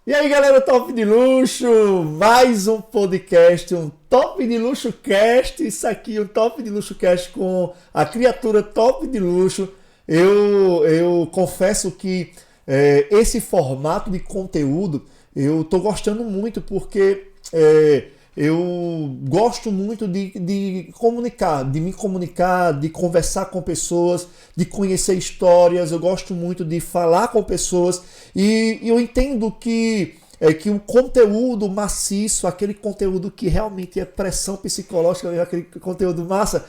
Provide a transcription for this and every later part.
E aí, galera, Top de Luxo, mais um podcast, um Top de Luxo Cast. Isso aqui, um Top de Luxo Cast com a criatura Top de Luxo. Eu confesso que esse formato de conteúdo eu tô gostando muito porque eu gosto muito de comunicar, de me comunicar, de conversar com pessoas, de conhecer histórias. Eu gosto muito de falar com pessoas e eu entendo que o conteúdo maciço, aquele conteúdo que realmente é pressão psicológica, aquele conteúdo massa,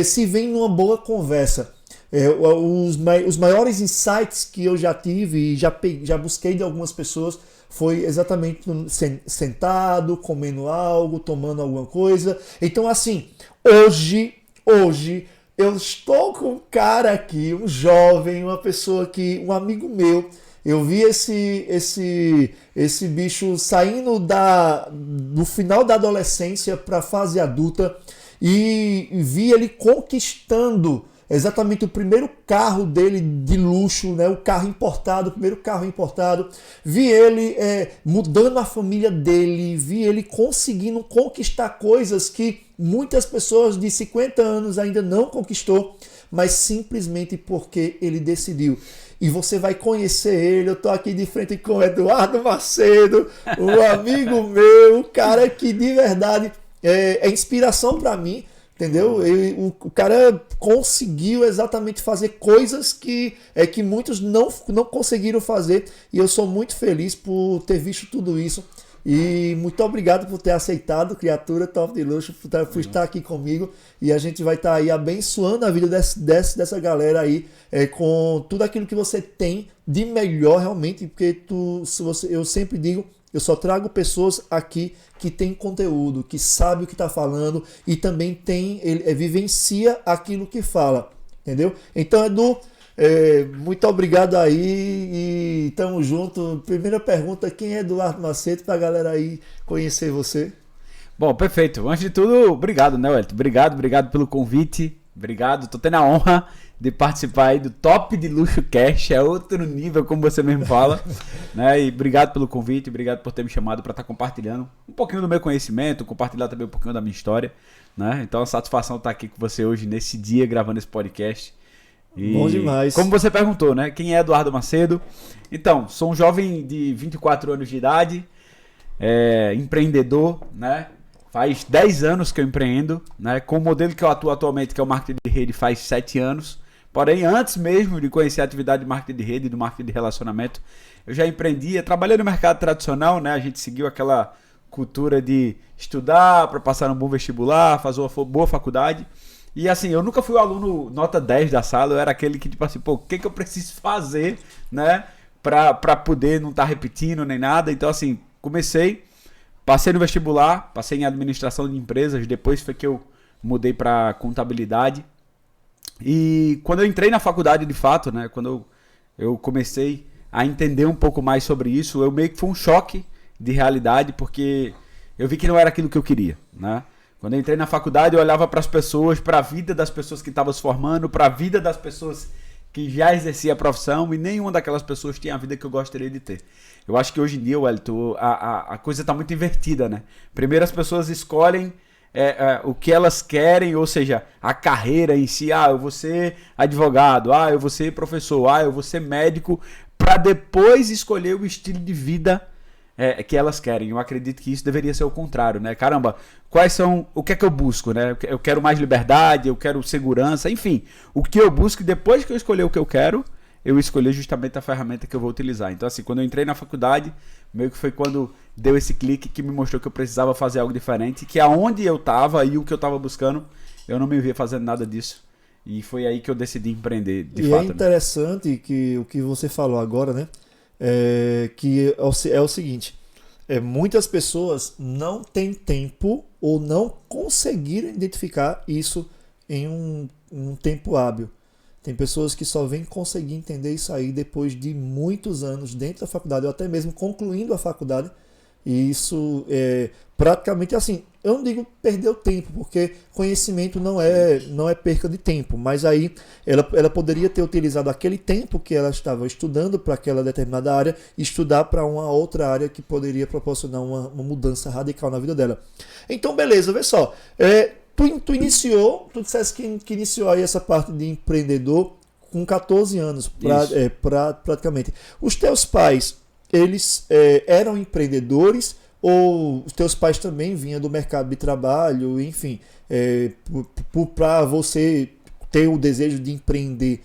se vem numa boa conversa. Os maiores insights que eu já tive e já busquei de algumas pessoas foi exatamente sentado, comendo algo, tomando alguma coisa. Então, assim, hoje eu estou com um cara aqui, um jovem, uma pessoa que, um amigo meu. Eu vi esse bicho saindo do final da adolescência para a fase adulta e vi ele conquistando exatamente o primeiro carro dele de luxo, né? O carro importado, o primeiro carro importado. Vi ele mudando a família dele, vi ele conseguindo conquistar coisas que muitas pessoas de 50 anos ainda não conquistou, mas simplesmente porque ele decidiu. E você vai conhecer ele. Eu tô aqui de frente com o Eduardo Macedo, um amigo meu, um cara que de verdade é inspiração para mim, entendeu? O cara conseguiu exatamente fazer coisas que muitos não conseguiram fazer, e eu sou muito feliz por ter visto tudo isso. E muito obrigado por ter aceitado, criatura Top de Luxo, por estar aqui comigo. E a gente vai estar aí abençoando a vida dessa galera aí, com tudo aquilo que você tem de melhor realmente. Porque eu sempre digo, eu só trago pessoas aqui que tem conteúdo, que sabe o que está falando e também vivencia aquilo que fala. Entendeu? Então, Edu, muito obrigado aí e tamo junto. Primeira pergunta, quem é Eduardo Macedo, pra galera aí conhecer você? Bom, perfeito. Antes de tudo, obrigado, né, Wellington? Obrigado pelo convite. Obrigado, tô tendo a honra de participar aí do Top de Luxo Cash, é outro nível, como você mesmo fala, né? E obrigado pelo convite, obrigado por ter me chamado para estar compartilhando um pouquinho do meu conhecimento, compartilhar também um pouquinho da minha história, né? Então, a satisfação estar aqui com você hoje, nesse dia, gravando esse podcast. E Bom demais. como você perguntou, né? Quem é Eduardo Macedo? Então, sou um jovem de 24 anos de idade, empreendedor, né? Faz 10 anos que eu empreendo, né? Com o modelo que eu atuo atualmente, que é o marketing de rede, faz 7 anos. Porém, antes mesmo de conhecer a atividade de marketing de rede e do marketing de relacionamento, eu já empreendia, trabalhei no mercado tradicional, né? A gente seguiu aquela cultura de estudar para passar um bom vestibular, fazer uma boa faculdade. E assim, eu nunca fui o aluno nota 10 da sala, eu era aquele que tipo assim, pô, o que eu preciso fazer, né, pra poder não estar repetindo nem nada. Então assim, passei no vestibular, passei em administração de empresas, depois foi que eu mudei para contabilidade. E quando eu entrei na faculdade de fato, né, quando eu comecei a entender um pouco mais sobre isso, eu meio que foi um choque de realidade, porque eu vi que não era aquilo que eu queria, né? Quando eu entrei na faculdade, eu olhava para as pessoas, para a vida das pessoas que estavam se formando, para a vida das pessoas que já exerciam a profissão, e nenhuma daquelas pessoas tinha a vida que eu gostaria de ter. Eu acho que hoje em dia, Wellington, a coisa está muito invertida, né? Primeiro as pessoas escolhem o que elas querem, ou seja, a carreira em si. Ah, eu vou ser advogado, eu vou ser professor, eu vou ser médico, para depois escolher o estilo de vida que elas querem. Eu acredito que isso deveria ser o contrário, né? Caramba, o que é que eu busco, né? Eu quero mais liberdade, eu quero segurança, enfim, o que eu busco, depois que eu escolher o que eu quero, eu escolhi justamente a ferramenta que eu vou utilizar. Então assim, quando eu entrei na faculdade, meio que foi quando deu esse clique que me mostrou que eu precisava fazer algo diferente, que aonde eu estava e o que eu estava buscando, eu não me via fazendo nada disso. E foi aí que eu decidi empreender, de fato. E é interessante, né, que o que você falou agora, né? Que é o seguinte: muitas pessoas não têm tempo ou não conseguiram identificar isso em um tempo hábil. Tem pessoas que só vêm conseguir entender isso aí depois de muitos anos dentro da faculdade, ou até mesmo concluindo a faculdade. E isso é praticamente assim. eu não digo perder o tempo, porque conhecimento não é perca de tempo, mas aí ela poderia ter utilizado aquele tempo que ela estava estudando para aquela determinada área e estudar para uma outra área que poderia proporcionar uma mudança radical na vida dela. Então, beleza, vê só. Tu disseste que iniciou aí essa parte de empreendedor com 14 anos, praticamente. Os teus pais, eles eram empreendedores ou os teus pais também vinham do mercado de trabalho, enfim, para você ter o desejo de empreender?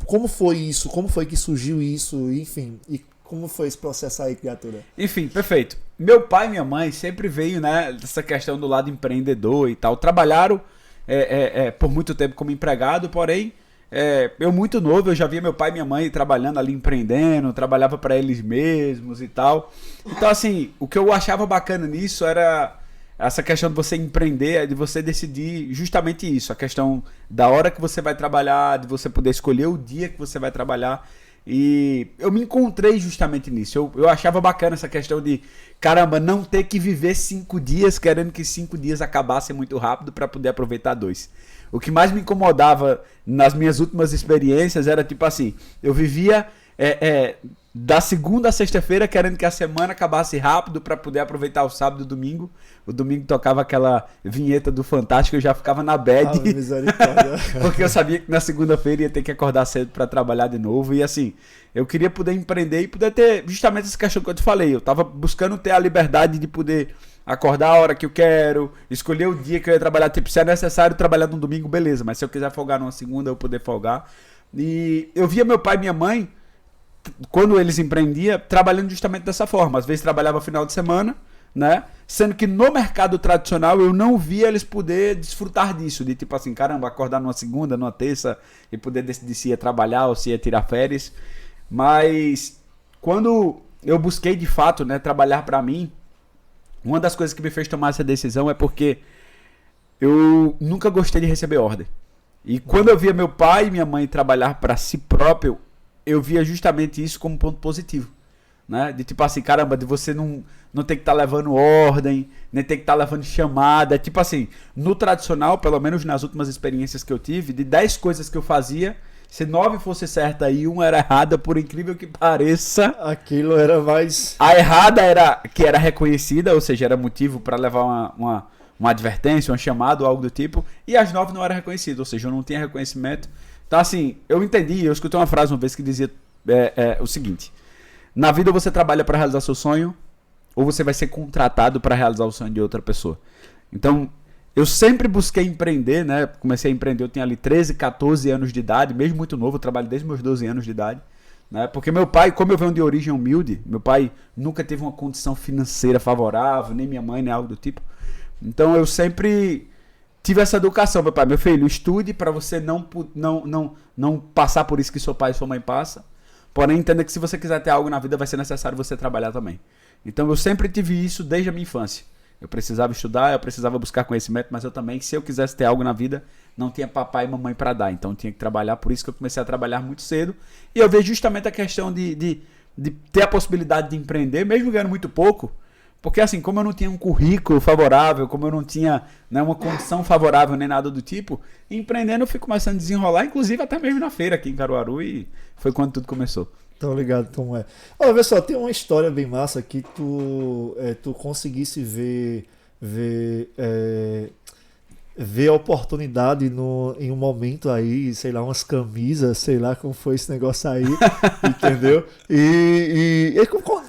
Como foi isso? Como foi que surgiu isso? Enfim, e como foi esse processo aí, criatura? Enfim, perfeito. Meu pai e minha mãe sempre veio, né, dessa questão do lado empreendedor e tal. Trabalharam por muito tempo como empregado, porém, eu muito novo, eu já via meu pai e minha mãe trabalhando ali, empreendendo, trabalhava para eles mesmos e tal. Então, assim, o que eu achava bacana nisso era essa questão de você empreender, de você decidir justamente isso, a questão da hora que você vai trabalhar, de você poder escolher o dia que você vai trabalhar. E eu me encontrei justamente nisso. Eu achava bacana essa questão de, caramba, não ter que viver 5 dias querendo que 5 dias acabassem muito rápido para poder aproveitar 2. O que mais me incomodava nas minhas últimas experiências era tipo assim, eu vivia da segunda a sexta-feira querendo que a semana acabasse rápido para poder aproveitar o sábado e o domingo. O domingo tocava aquela vinheta do Fantástico, eu já ficava na bad. Porque eu sabia que na segunda-feira ia ter que acordar cedo para trabalhar de novo. E assim, eu queria poder empreender e poder ter justamente essa questão que eu te falei. Eu tava buscando ter a liberdade de poder acordar a hora que eu quero, escolher o dia que eu ia trabalhar. Tipo, se é necessário trabalhar no domingo, beleza. Mas se eu quiser folgar numa segunda, eu poder folgar. E eu via meu pai e minha mãe, quando eles empreendiam, trabalhando justamente dessa forma. Às vezes trabalhava final de semana, né? Sendo que no mercado tradicional eu não via eles poder desfrutar disso. De tipo assim, caramba, acordar numa segunda, numa terça e poder decidir se ia trabalhar ou se ia tirar férias. Mas quando eu busquei de fato, né, trabalhar para mim, uma das coisas que me fez tomar essa decisão é porque eu nunca gostei de receber ordem. E quando eu via meu pai e minha mãe trabalhar para si próprio, eu via justamente isso como ponto positivo, né? De tipo assim, caramba, de você não ter que estar levando ordem, nem ter que estar levando chamada. Tipo assim, no tradicional, pelo menos nas últimas experiências que eu tive, de 10 coisas que eu fazia, se 9 fosse certa e 1 era errada, por incrível que pareça, aquilo era mais... A errada era que era reconhecida, ou seja, era motivo para levar uma advertência, uma chamada ou algo do tipo, e as 9 não eram reconhecidas, ou seja, eu não tinha reconhecimento. Então, assim, eu entendi, eu escutei uma frase uma vez que dizia o seguinte: na vida você trabalha para realizar seu sonho, ou você vai ser contratado para realizar o sonho de outra pessoa. Então, eu sempre busquei empreender, né? Comecei a empreender, eu tinha ali 13, 14 anos de idade, mesmo muito novo, eu trabalho desde meus 12 anos de idade, né? Porque meu pai, como eu venho de origem humilde, meu pai nunca teve uma condição financeira favorável, nem minha mãe, nem algo do tipo. Então, eu sempre tive essa educação, meu pai, meu filho, estude para você não passar por isso que seu pai e sua mãe passam. Porém, entenda que se você quiser ter algo na vida, vai ser necessário você trabalhar também. Então, eu sempre tive isso desde a minha infância. Eu precisava estudar, eu precisava buscar conhecimento, mas eu também, se eu quisesse ter algo na vida, não tinha papai e mamãe para dar. Então, eu tinha que trabalhar, por isso que eu comecei a trabalhar muito cedo. E eu vejo justamente a questão de ter a possibilidade de empreender, mesmo ganhando muito pouco. Porque assim, como eu não tinha um currículo favorável, como eu não tinha, né, uma condição favorável nem nada do tipo, empreendendo eu fui começando a desenrolar, inclusive até mesmo na feira aqui em Caruaru, e foi quando tudo começou. Tô ligado como é. Olha, vê só, tem uma história bem massa que tu conseguisse ver a oportunidade em um momento aí, sei lá, umas camisas, sei lá como foi esse negócio aí, entendeu? E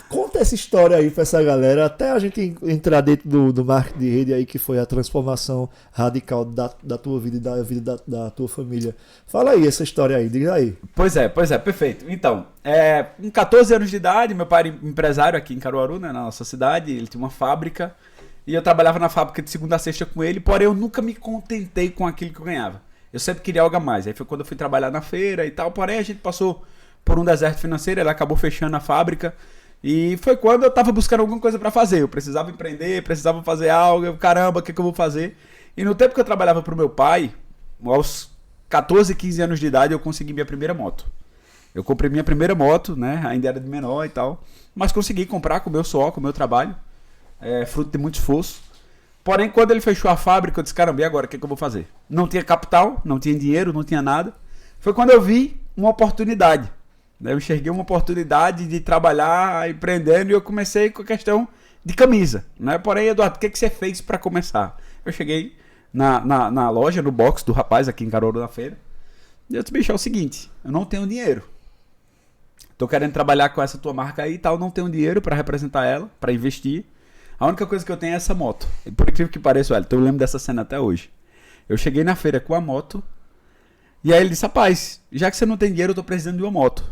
conta essa história aí pra essa galera, até a gente entrar dentro do marketing de rede aí, que foi a transformação radical da tua vida e da vida da tua família. Fala aí essa história aí, diga aí. Pois é, perfeito. Então, com 14 anos de idade, meu pai era empresário aqui em Caruaru, né, na nossa cidade, ele tinha uma fábrica. E eu trabalhava na fábrica de segunda a sexta com ele, porém eu nunca me contentei com aquilo que eu ganhava. Eu sempre queria algo a mais. Aí foi quando eu fui trabalhar na feira e tal, porém a gente passou por um deserto financeiro, ele acabou fechando a fábrica. E foi quando eu tava buscando alguma coisa para fazer. Eu precisava empreender, precisava fazer algo, caramba, o que eu vou fazer? E no tempo que eu trabalhava pro meu pai, aos 14, 15 anos de idade, eu consegui minha primeira moto. Eu comprei minha primeira moto, né? Ainda era de menor e tal, mas consegui comprar com o meu suor, com o meu trabalho. Fruto de muito esforço. Porém, quando ele fechou a fábrica, eu disse, caramba, e agora? O que eu vou fazer? Não tinha capital, não tinha dinheiro, não tinha nada. Foi quando eu vi uma oportunidade. Eu enxerguei uma oportunidade de trabalhar empreendendo e eu comecei com a questão de camisa. Né? Porém, Eduardo, o que você fez para começar? Eu cheguei na loja, no box do rapaz aqui em Caruaru na feira. E eu disse, bicho, é o seguinte, eu não tenho dinheiro. Tô querendo trabalhar com essa tua marca aí e tal, não tenho dinheiro para representar ela, para investir. A única coisa que eu tenho é essa moto. E por incrível que pareça, velho, eu lembro dessa cena até hoje. Eu cheguei na feira com a moto e aí ele disse, rapaz, já que você não tem dinheiro, eu tô precisando de uma moto.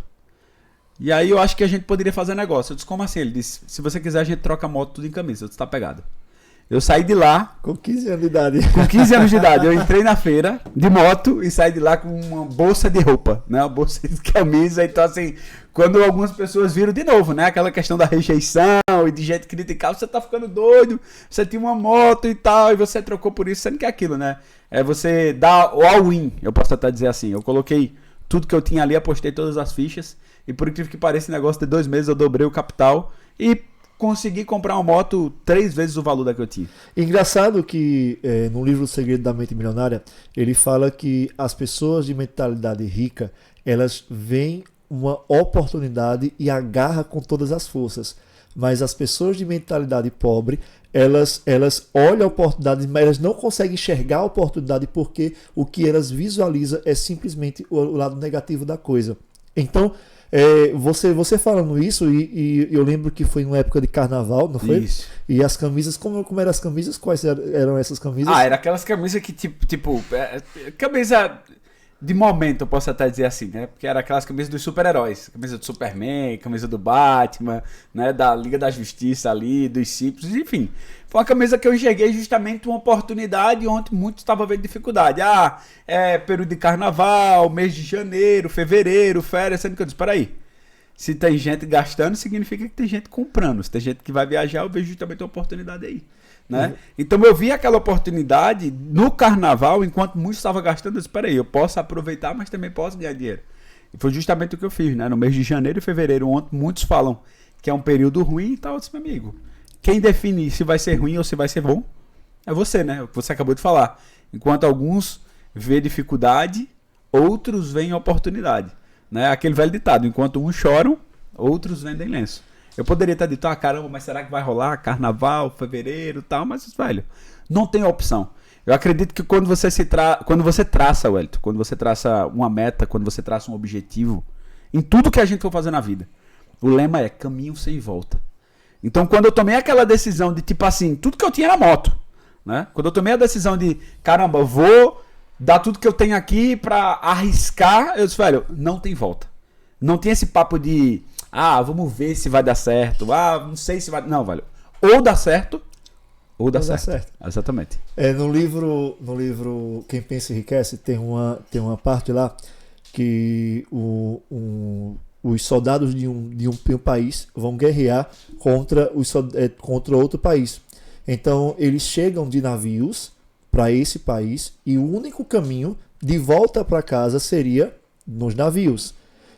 E aí eu acho que a gente poderia fazer negócio. Eu disse, como assim? Ele disse, se você quiser a gente troca a moto tudo em camisa. Eu disse, tá pegado. Eu saí de lá... Com 15 anos de idade. Com 15 anos de idade. Eu entrei na feira de moto e saí de lá com uma bolsa de roupa, né? Uma bolsa de camisa. Então, assim, quando algumas pessoas viram de novo, né? Aquela questão da rejeição e de gente criticar, você tá ficando doido, você tinha uma moto e tal, e você trocou por isso, sendo que é aquilo, né? É você dar o all-in, eu posso até dizer assim. Eu coloquei tudo que eu tinha ali, apostei todas as fichas, e por incrível que pareça, esse negócio de 2 meses eu dobrei o capital e consegui comprar uma moto 3 vezes o valor da que eu tinha. Engraçado que no livro O Segredo da Mente Milionária, ele fala que as pessoas de mentalidade rica, elas veem uma oportunidade e agarram com todas as forças. Mas as pessoas de mentalidade pobre, elas olham a oportunidade, mas elas não conseguem enxergar a oportunidade porque o que elas visualizam é simplesmente o lado negativo da coisa. Então, você falando isso, e eu lembro que foi numa época de carnaval, não foi? Isso. E as camisas, como eram as camisas? Quais eram essas camisas? Era aquelas camisas que camisa de momento, eu posso até dizer assim, né? Porque era aquelas camisas dos super-heróis. Camisa do Superman, camisa do Batman, né? Da Liga da Justiça ali, dos Simpsons, enfim. Foi uma camisa que eu enxerguei justamente uma oportunidade onde muitos estavam vendo dificuldade. Período de carnaval, mês de janeiro, fevereiro, férias, sendo que eu disse, peraí. Se tem gente gastando, significa que tem gente comprando. Se tem gente que vai viajar, eu vejo justamente uma oportunidade aí. Né? Então eu vi aquela oportunidade no carnaval, enquanto muitos estavam gastando, eu disse, peraí, eu posso aproveitar, mas também posso ganhar dinheiro. E foi justamente o que eu fiz, né? No mês de janeiro e fevereiro, onde muitos falam que é um período ruim e tal, eu disse, meu amigo, quem define se vai ser ruim ou se vai ser bom é você, né? O que você acabou de falar. Enquanto alguns vê dificuldade, outros veem oportunidade. Né? Aquele velho ditado, enquanto uns choram, outros vendem lenço. Eu poderia ter dito, caramba, mas será que vai rolar carnaval, fevereiro e tal? Mas, velho, não tem opção. Eu acredito que quando você traça, Wellington, quando você traça uma meta, quando você traça um objetivo, em tudo que a gente for fazer na vida, o lema é caminho sem volta. Então, quando eu tomei aquela decisão de, tipo assim, tudo que eu tinha era moto, né? Quando eu tomei a decisão de, caramba, eu vou dar tudo que eu tenho aqui pra arriscar, eu disse, velho, não tem volta. Não tem esse papo de... vamos ver se vai dar certo. Não sei se vai... Não, velho. Ou dá certo, ou dá certo. Exatamente. No livro Quem Pensa Enriquece, tem uma parte lá que os soldados de um país vão guerrear contra outro país. Então, eles chegam de navios para esse país e o único caminho de volta para casa seria nos navios.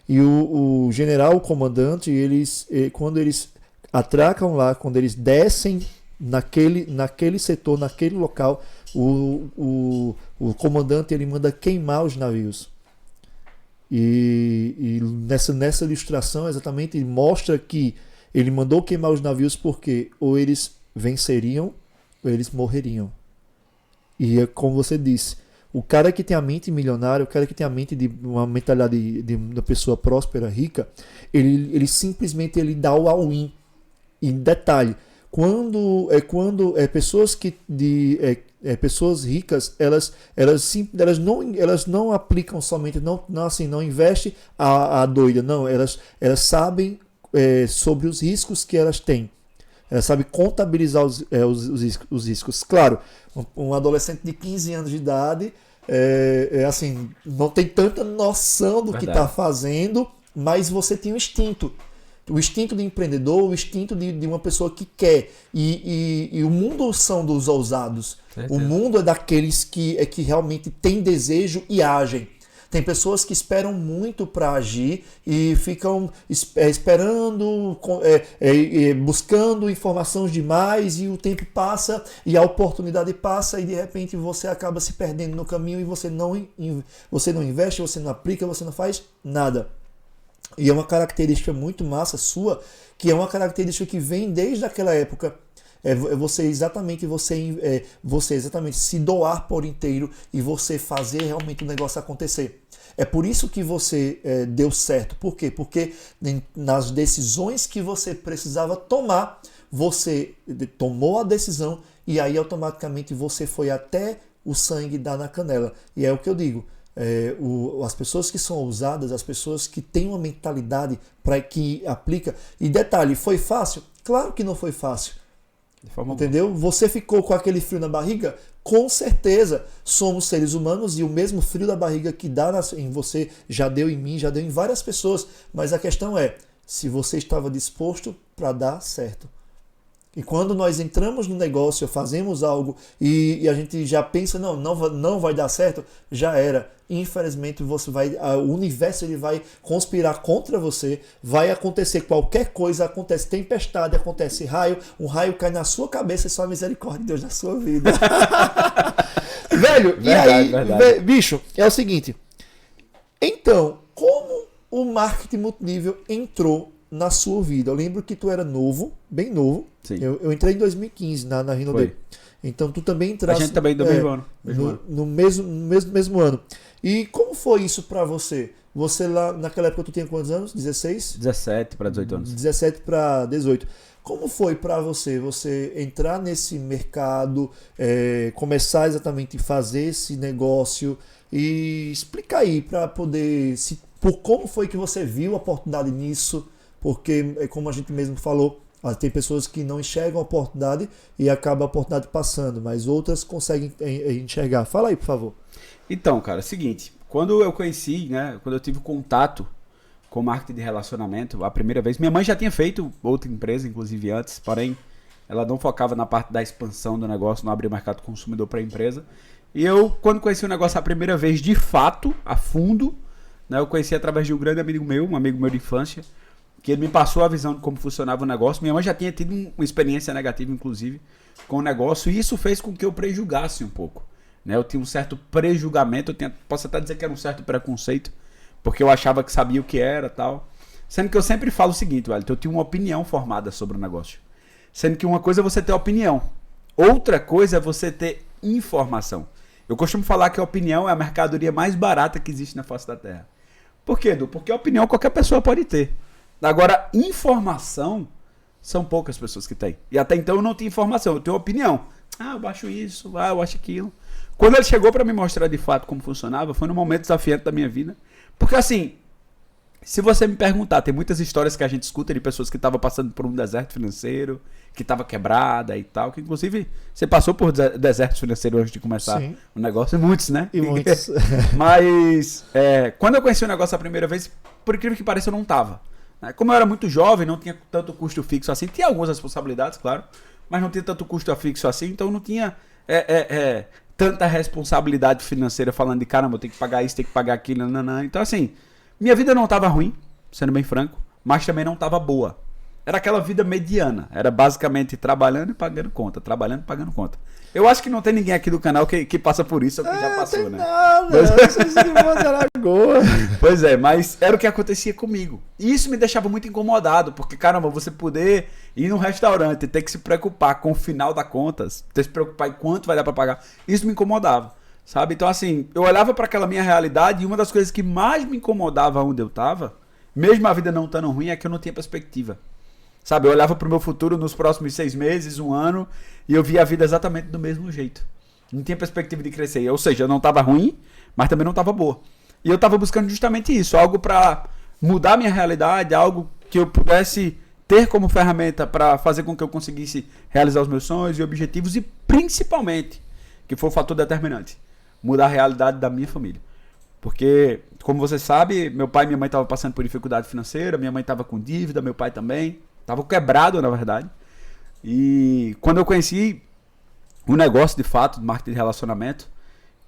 E o general, o comandante, quando eles atracam lá, quando eles descem naquele setor, naquele local, o comandante ele manda queimar os navios. E nessa ilustração, exatamente, ele mostra que ele mandou queimar os navios porque ou eles venceriam ou eles morreriam. E é como você disse, o cara que tem a mente milionária, o cara que tem a mente de uma mentalidade de uma pessoa próspera, rica, ele simplesmente ele dá o all-in. E detalhe, quando pessoas ricas, elas não aplicam somente, não investem a doida, não, elas sabem sobre os riscos que elas têm. Ela sabe contabilizar os riscos. Claro, um adolescente de 15 anos de idade assim, não tem tanta noção do que está fazendo, mas você tem o instinto de empreendedor, o instinto de uma pessoa que quer. E o mundo são dos ousados. O mundo é daqueles que realmente têm desejo e agem. Tem pessoas que esperam muito para agir e ficam esperando, buscando informações demais e o tempo passa e a oportunidade passa e de repente você acaba se perdendo no caminho e você não investe, você não aplica, você não faz nada. E é uma característica muito massa sua, que é uma característica que vem desde aquela época. Você exatamente se doar por inteiro e você fazer realmente o negócio acontecer. É por isso que você deu certo. Por quê? Porque nas decisões que você precisava tomar, você tomou a decisão e aí automaticamente você foi até o sangue dar na canela. E é o que eu digo. As pessoas que são ousadas, as pessoas que têm uma mentalidade para que aplica. E detalhe, foi fácil? Claro que não foi fácil. Entendeu? Você ficou com aquele frio na barriga? Com certeza. Somos seres humanos e o mesmo frio da barriga que dá em você já deu em mim, já deu em várias pessoas. Mas a questão é se você estava disposto para dar certo. E quando nós entramos no negócio, fazemos algo e a gente já pensa, não vai dar certo, já era. Infelizmente o universo ele vai conspirar contra você, vai acontecer qualquer coisa, acontece tempestade, acontece raio, um raio cai na sua cabeça e só a misericórdia de Deus na sua vida. Velho, verdade, e aí, verdade. Bicho, é o seguinte. Então, como o marketing multinível entrou na sua vida? Eu lembro que tu era novo, bem novo. Sim. Eu entrei em 2015 na Rinode. Então tu também entraste... A gente também do mesmo ano. No mesmo ano. E como foi isso pra você? Você lá, naquela época tu tinha quantos anos? 16? 17 para 18 anos. 17 para 18. Como foi pra você entrar nesse mercado, começar exatamente a fazer esse negócio e explicar aí pra poder... como foi que você viu a oportunidade nisso? Porque, como a gente mesmo falou, tem pessoas que não enxergam a oportunidade e acaba a oportunidade passando, mas outras conseguem enxergar. Fala aí, por favor. Então, cara, é o seguinte, quando eu conheci, né, quando eu tive contato com marketing de relacionamento, a primeira vez, minha mãe já tinha feito outra empresa, inclusive antes, porém, ela não focava na parte da expansão do negócio, não abrir mercado consumidor para a empresa. E eu, quando conheci o negócio a primeira vez, de fato, a fundo, né, eu conheci através de um grande amigo meu, um amigo meu de infância, que ele me passou a visão de como funcionava o negócio. Minha mãe já tinha tido uma experiência negativa, inclusive, com o negócio, e isso fez com que eu prejulgasse um pouco. Né? Eu tinha um certo prejulgamento, posso até dizer que era um certo preconceito, porque eu achava que sabia o que era tal. Sendo que eu sempre falo o seguinte, velho, eu tinha uma opinião formada sobre o negócio. Sendo que uma coisa é você ter opinião, outra coisa é você ter informação. Eu costumo falar que a opinião é a mercadoria mais barata que existe na face da Terra. Por quê, Edu? Porque a opinião qualquer pessoa pode ter. Agora, informação são poucas pessoas que têm. E até então eu não tinha informação, eu tenho opinião. Eu acho isso, eu acho aquilo. Quando ele chegou para me mostrar de fato como funcionava, foi num momento desafiante da minha vida. Porque assim, se você me perguntar, tem muitas histórias que a gente escuta de pessoas que estavam passando por um deserto financeiro, que estava quebrada e tal, que inclusive você passou por deserto financeiro antes de começar Sim. o negócio, muitos, né? E muitos. Mas, quando eu conheci o negócio a primeira vez, por incrível que pareça, eu não tava. Como eu era muito jovem, não tinha tanto custo fixo assim, tinha algumas responsabilidades, claro, mas não tinha tanto custo fixo assim, então não tinha tanta responsabilidade financeira falando de caramba, eu tenho que pagar isso, tenho que pagar aquilo, nanã. Então assim, minha vida não estava ruim, sendo bem franco, mas também não estava boa. Era aquela vida mediana, era basicamente trabalhando e pagando conta, trabalhando e pagando conta. Eu acho que não tem ninguém aqui do canal que passa por isso ou que já passou, tem né? Nada, Pois é, mas era o que acontecia comigo. E isso me deixava muito incomodado, porque, caramba, você poder ir num restaurante e ter que se preocupar com o final da conta, ter que se preocupar em quanto vai dar pra pagar, isso me incomodava, sabe? Então, assim, eu olhava para aquela minha realidade e uma das coisas que mais me incomodava onde eu tava, mesmo a vida não estando ruim, é que eu não tinha perspectiva. Sabe, eu olhava pro meu futuro nos próximos 6 meses, 1 ano, e eu via a vida exatamente do mesmo jeito. Não tinha perspectiva de crescer. Ou seja, eu não estava ruim, mas também não estava boa. E eu estava buscando justamente isso, algo para mudar minha realidade, algo que eu pudesse ter como ferramenta para fazer com que eu conseguisse realizar os meus sonhos e objetivos e principalmente, que foi o fator determinante, mudar a realidade da minha família. Porque, como você sabe, meu pai e minha mãe estavam passando por dificuldade financeira, minha mãe estava com dívida, meu pai também. Estava quebrado, na verdade. E quando eu conheci o negócio, de fato, do marketing de relacionamento,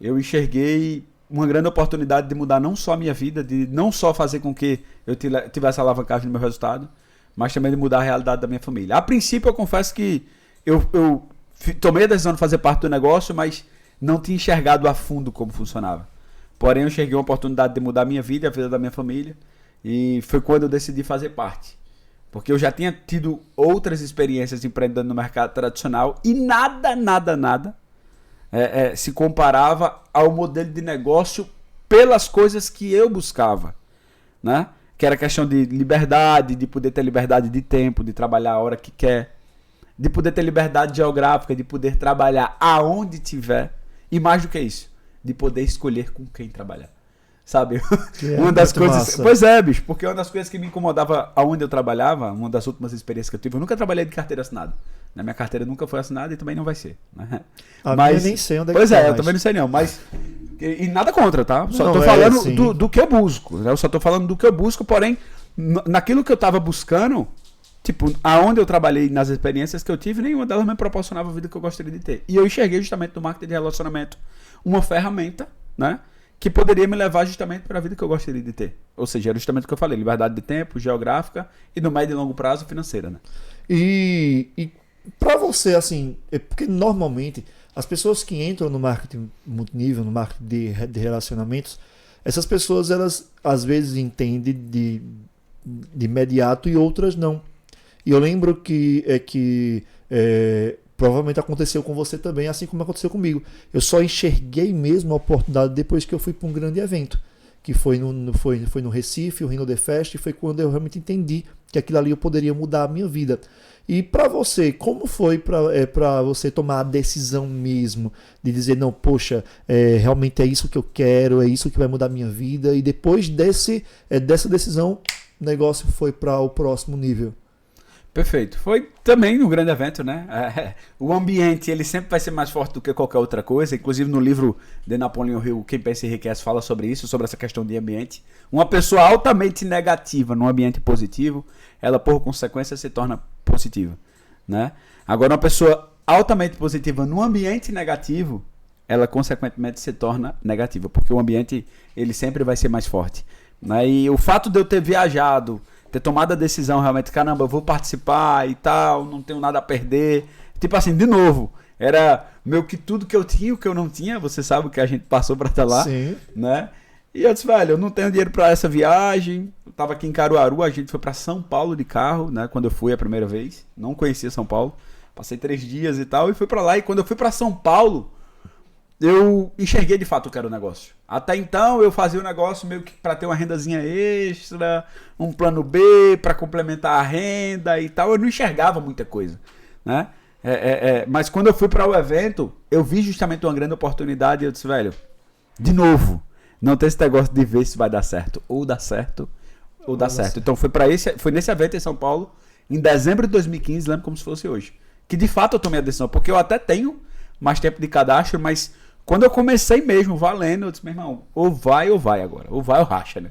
eu enxerguei uma grande oportunidade de mudar não só a minha vida, de não só fazer com que eu tivesse alavancagem no meu resultado, mas também de mudar a realidade da minha família. A princípio, eu confesso que eu tomei a decisão de fazer parte do negócio, mas não tinha enxergado a fundo como funcionava. Porém, eu enxerguei uma oportunidade de mudar a minha vida e a vida da minha família, e foi quando eu decidi fazer parte. Porque eu já tinha tido outras experiências empreendendo no mercado tradicional e nada se comparava ao modelo de negócio pelas coisas que eu buscava, né? Que era questão de liberdade, de poder ter liberdade de tempo, de trabalhar a hora que quer, de poder ter liberdade geográfica, de poder trabalhar aonde tiver, e mais do que isso, de poder escolher com quem trabalhar. Sabe? Uma das coisas. Massa. Pois é, bicho, porque uma das coisas que me incomodava aonde eu trabalhava, uma das últimas experiências que eu tive, eu nunca trabalhei de carteira assinada. Na minha carteira nunca foi assinada e também não vai ser. Né? Mas eu nem sei onde é que pois é, eu também não sei não, mas. E nada contra, tá? Só tô falando do que eu busco. Né? Eu só tô falando do que eu busco, porém, naquilo que eu tava buscando, tipo, aonde eu trabalhei, nas experiências que eu tive, nenhuma delas me proporcionava a vida que eu gostaria de ter. E eu enxerguei justamente no marketing de relacionamento uma ferramenta, né? Que poderia me levar justamente para a vida que eu gostaria de ter. Ou seja, era justamente o que eu falei, liberdade de tempo, geográfica e no médio e longo prazo financeira, né? E para você, assim, porque normalmente as pessoas que entram no marketing multinível, no marketing de relacionamentos, essas pessoas, elas às vezes entendem de imediato e outras não. E eu lembro que provavelmente aconteceu com você também, assim como aconteceu comigo. Eu só enxerguei mesmo a oportunidade depois que eu fui para um grande evento, que foi no Recife, o Rhino The Fest, e foi quando eu realmente entendi que aquilo ali eu poderia mudar a minha vida. E para você, como foi para você tomar a decisão mesmo de dizer, não, poxa, realmente é isso que eu quero, é isso que vai mudar a minha vida, e depois dessa decisão, o negócio foi para o próximo nível? Perfeito. Foi também um grande evento, né? O ambiente, ele sempre vai ser mais forte do que qualquer outra coisa. Inclusive no livro de Napoleon Hill, Quem Pensa e Enriquece, fala sobre isso, sobre essa questão de ambiente. Uma pessoa altamente negativa num ambiente positivo, ela por consequência se torna positiva, né? Agora, uma pessoa altamente positiva num ambiente negativo, ela consequentemente se torna negativa, porque o ambiente, ele sempre vai ser mais forte, né? E o fato de eu ter viajado, ter tomado a decisão realmente, caramba, eu vou participar e tal, não tenho nada a perder. Tipo assim, de novo, era meio que tudo que eu tinha e o que eu não tinha, você sabe o que a gente passou pra estar lá. Sim. Né? E eu disse, velho, eu não tenho dinheiro pra essa viagem. Eu tava aqui em Caruaru, a gente foi pra São Paulo de carro, né? Quando eu fui a primeira vez, não conhecia São Paulo. Passei 3 dias e tal, e fui pra lá. E quando eu fui pra São Paulo, eu enxerguei de fato o que era o negócio. Até então eu fazia o negócio meio que para ter uma rendazinha extra, um plano B para complementar a renda e tal. Eu não enxergava muita coisa, né? Mas quando eu fui para o evento, eu vi justamente uma grande oportunidade e eu disse, velho, de novo, não tem esse negócio de ver se vai dar certo. Ou dá certo, ou dá certo. Então foi nesse evento em São Paulo, em dezembro de 2015, lembro como se fosse hoje, que de fato eu tomei a decisão, porque eu até tenho mais tempo de cadastro, mas quando eu comecei mesmo, valendo, eu disse, meu irmão, ou vai agora. Ou vai ou racha, né?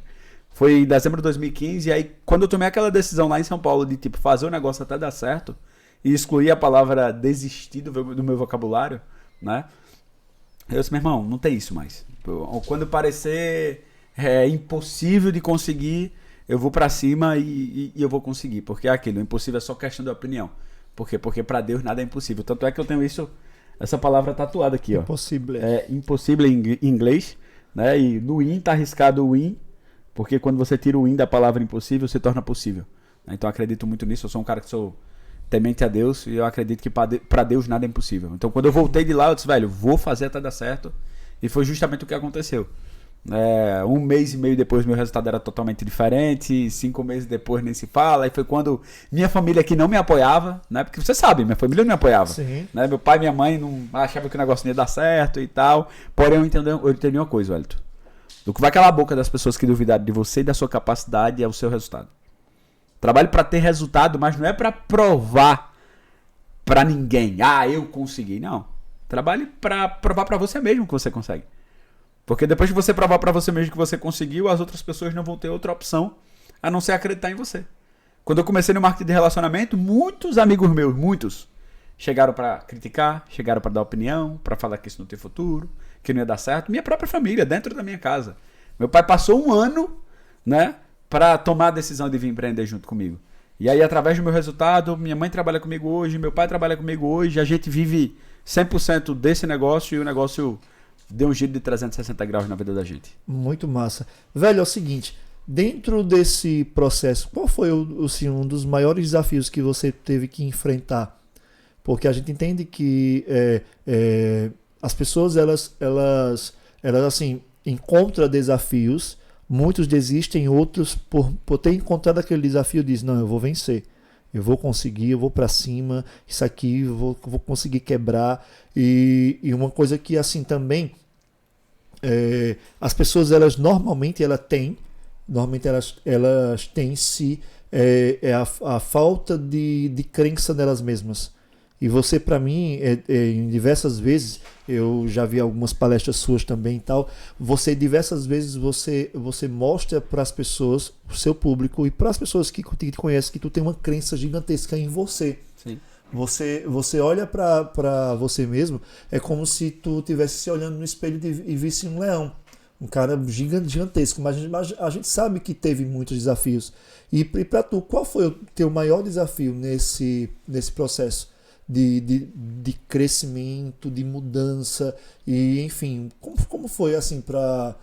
Foi em dezembro de 2015, e aí quando eu tomei aquela decisão lá em São Paulo de, tipo, fazer o negócio até dar certo, e excluir a palavra desistir do meu vocabulário, né? Eu disse, meu irmão, não tem isso mais. Quando parecer impossível de conseguir, eu vou pra cima e eu vou conseguir. Porque é aquilo, o impossível é só questão de opinião. Por quê? Porque pra Deus nada é impossível. Tanto é que eu tenho essa palavra tatuada aqui, ó. Impossível. Impossível em inglês, né? E no in tá arriscado o in, porque quando você tira o in da palavra impossível, se torna possível. Então eu acredito muito nisso. Eu sou um cara que sou temente a Deus e eu acredito que pra Deus nada é impossível. Então quando eu voltei de lá, eu disse, velho, vou fazer até dar certo. E foi justamente o que aconteceu. 1 mês e meio depois meu resultado era totalmente diferente, 5 meses depois nem se fala, e foi quando minha família aqui não me apoiava, né? Porque você sabe, minha família não me apoiava. Sim. Né? Meu pai e minha mãe não achavam que o negócio não ia dar certo e tal. Porém, eu entendi uma coisa, Wellington. O que vai calar a boca das pessoas que duvidaram de você e da sua capacidade é o seu resultado. Trabalhe para ter resultado, mas não é para provar para ninguém. Eu consegui. Não. Trabalhe para provar para você mesmo que você consegue. Porque depois que você provar para você mesmo que você conseguiu, as outras pessoas não vão ter outra opção a não ser acreditar em você. Quando eu comecei no marketing de relacionamento, muitos amigos meus, chegaram para criticar, chegaram para dar opinião, para falar que isso não tem futuro, que não ia dar certo? Minha própria família, dentro da minha casa. Meu pai passou um ano, né, para tomar a decisão de vir empreender junto comigo. E aí, através do meu resultado, minha mãe trabalha comigo hoje, meu pai trabalha comigo hoje, a gente vive 100% desse negócio e o negócio deu um giro de 360 graus na vida da gente. Muito massa. Velho, é o seguinte, dentro desse processo, qual foi assim, um dos maiores desafios que você teve que enfrentar? Porque a gente entende que as pessoas, elas assim, encontram desafios, muitos desistem, outros, por ter encontrado aquele desafio, dizem, não, eu vou vencer. Eu vou conseguir, eu vou para cima, isso aqui eu vou conseguir quebrar. E uma coisa que assim também, as pessoas, elas normalmente elas têm a falta de crença nelas mesmas. E você, para mim, em diversas vezes, eu já vi algumas palestras suas também e tal, diversas vezes você mostra para as pessoas, para o seu público e para as pessoas que te conhecem, que tu tem uma crença gigantesca em você. Sim. Você olha para você mesmo, é como se tu estivesse se olhando no espelho e visse um leão. Um cara gigantesco, mas a gente sabe que teve muitos desafios. E para tu, qual foi o teu maior desafio nesse processo de crescimento, de mudança? E enfim, como foi assim para,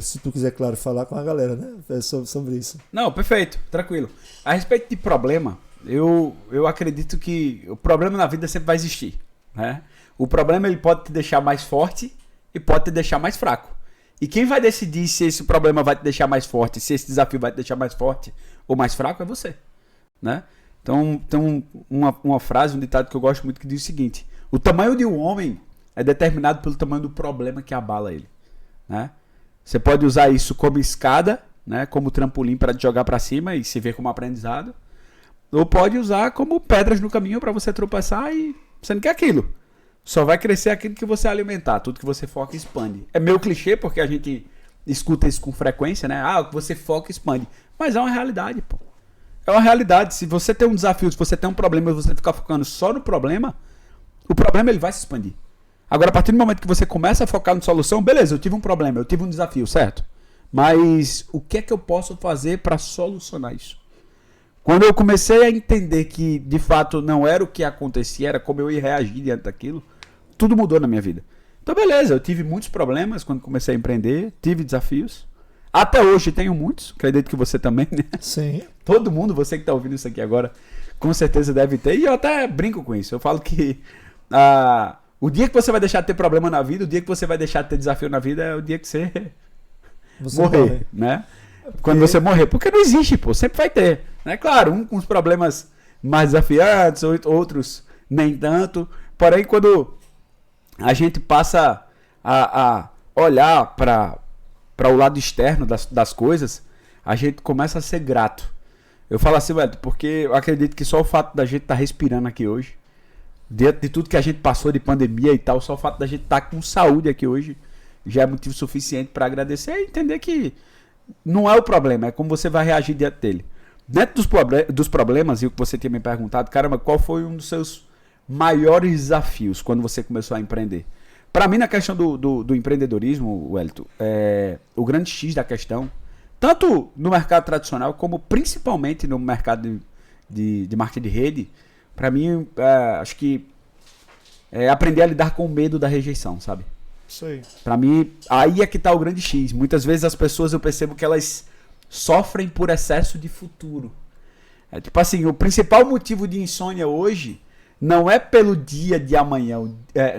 se tu quiser, claro, falar com a galera, né, sobre isso? Não, perfeito, tranquilo. A respeito de problema, eu acredito que o problema na vida sempre vai existir, né? O problema, ele pode te deixar mais forte e pode te deixar mais fraco. E quem vai decidir se esse problema vai te deixar mais forte, se esse desafio vai te deixar mais forte ou mais fraco, é você, né? Então, tem uma frase, um ditado que eu gosto muito, que diz o seguinte: o tamanho de um homem é determinado pelo tamanho do problema que abala ele, né? Você pode usar isso como escada, né, como trampolim para te jogar para cima e se ver como aprendizado, ou pode usar como pedras no caminho para você tropeçar e sendo que é aquilo. Só vai crescer aquilo que você alimentar. Tudo que você foca expande. É meio clichê, porque a gente escuta isso com frequência, né? Ah, o que você foca expande. Mas é uma realidade, pô. É uma realidade. Se você tem um desafio, se você tem um problema e você ficar focando só no problema, o problema, ele vai se expandir. Agora, a partir do momento que você começa a focar na solução, beleza, eu tive um problema, eu tive um desafio, certo? Mas o que é que eu posso fazer para solucionar isso? Quando eu comecei a entender que, de fato, não era o que acontecia, era como eu ia reagir diante daquilo, tudo mudou na minha vida. Então, beleza, eu tive muitos problemas quando comecei a empreender, tive desafios. Até hoje tenho muitos, acredito que você também, né? Sim. Todo mundo, você que está ouvindo isso aqui agora, com certeza deve ter. E eu até brinco com isso. Eu falo que o dia que você vai deixar de ter problema na vida, o dia que você vai deixar de ter desafio na vida, é o dia que você morrer, né? Quando você morrer. Porque não existe, pô. Sempre vai ter. Né? Claro, com os problemas mais desafiantes, outros nem tanto. Porém, quando a gente passa a olhar para o lado externo das coisas, a gente começa a ser grato. Eu falo assim, velho, porque eu acredito que só o fato da gente estar respirando aqui hoje, dentro de tudo que a gente passou de pandemia e tal, só o fato da gente estar com saúde aqui hoje já é motivo suficiente para agradecer e entender que não é o problema, é como você vai reagir diante dele. Dentro dos problemas, e o que você tinha me perguntado, caramba, qual foi um dos seus maiores desafios quando você começou a empreender? Para mim, na questão do empreendedorismo, Wellington, o grande X da questão, tanto no mercado tradicional, como principalmente no mercado de marketing de rede, para mim, acho que é aprender a lidar com o medo da rejeição, sabe? Isso aí. Para mim, aí é que tá o grande X. Muitas vezes as pessoas, eu percebo que elas sofrem por excesso de futuro. É tipo assim, o principal motivo de insônia hoje não é pelo dia de amanhã,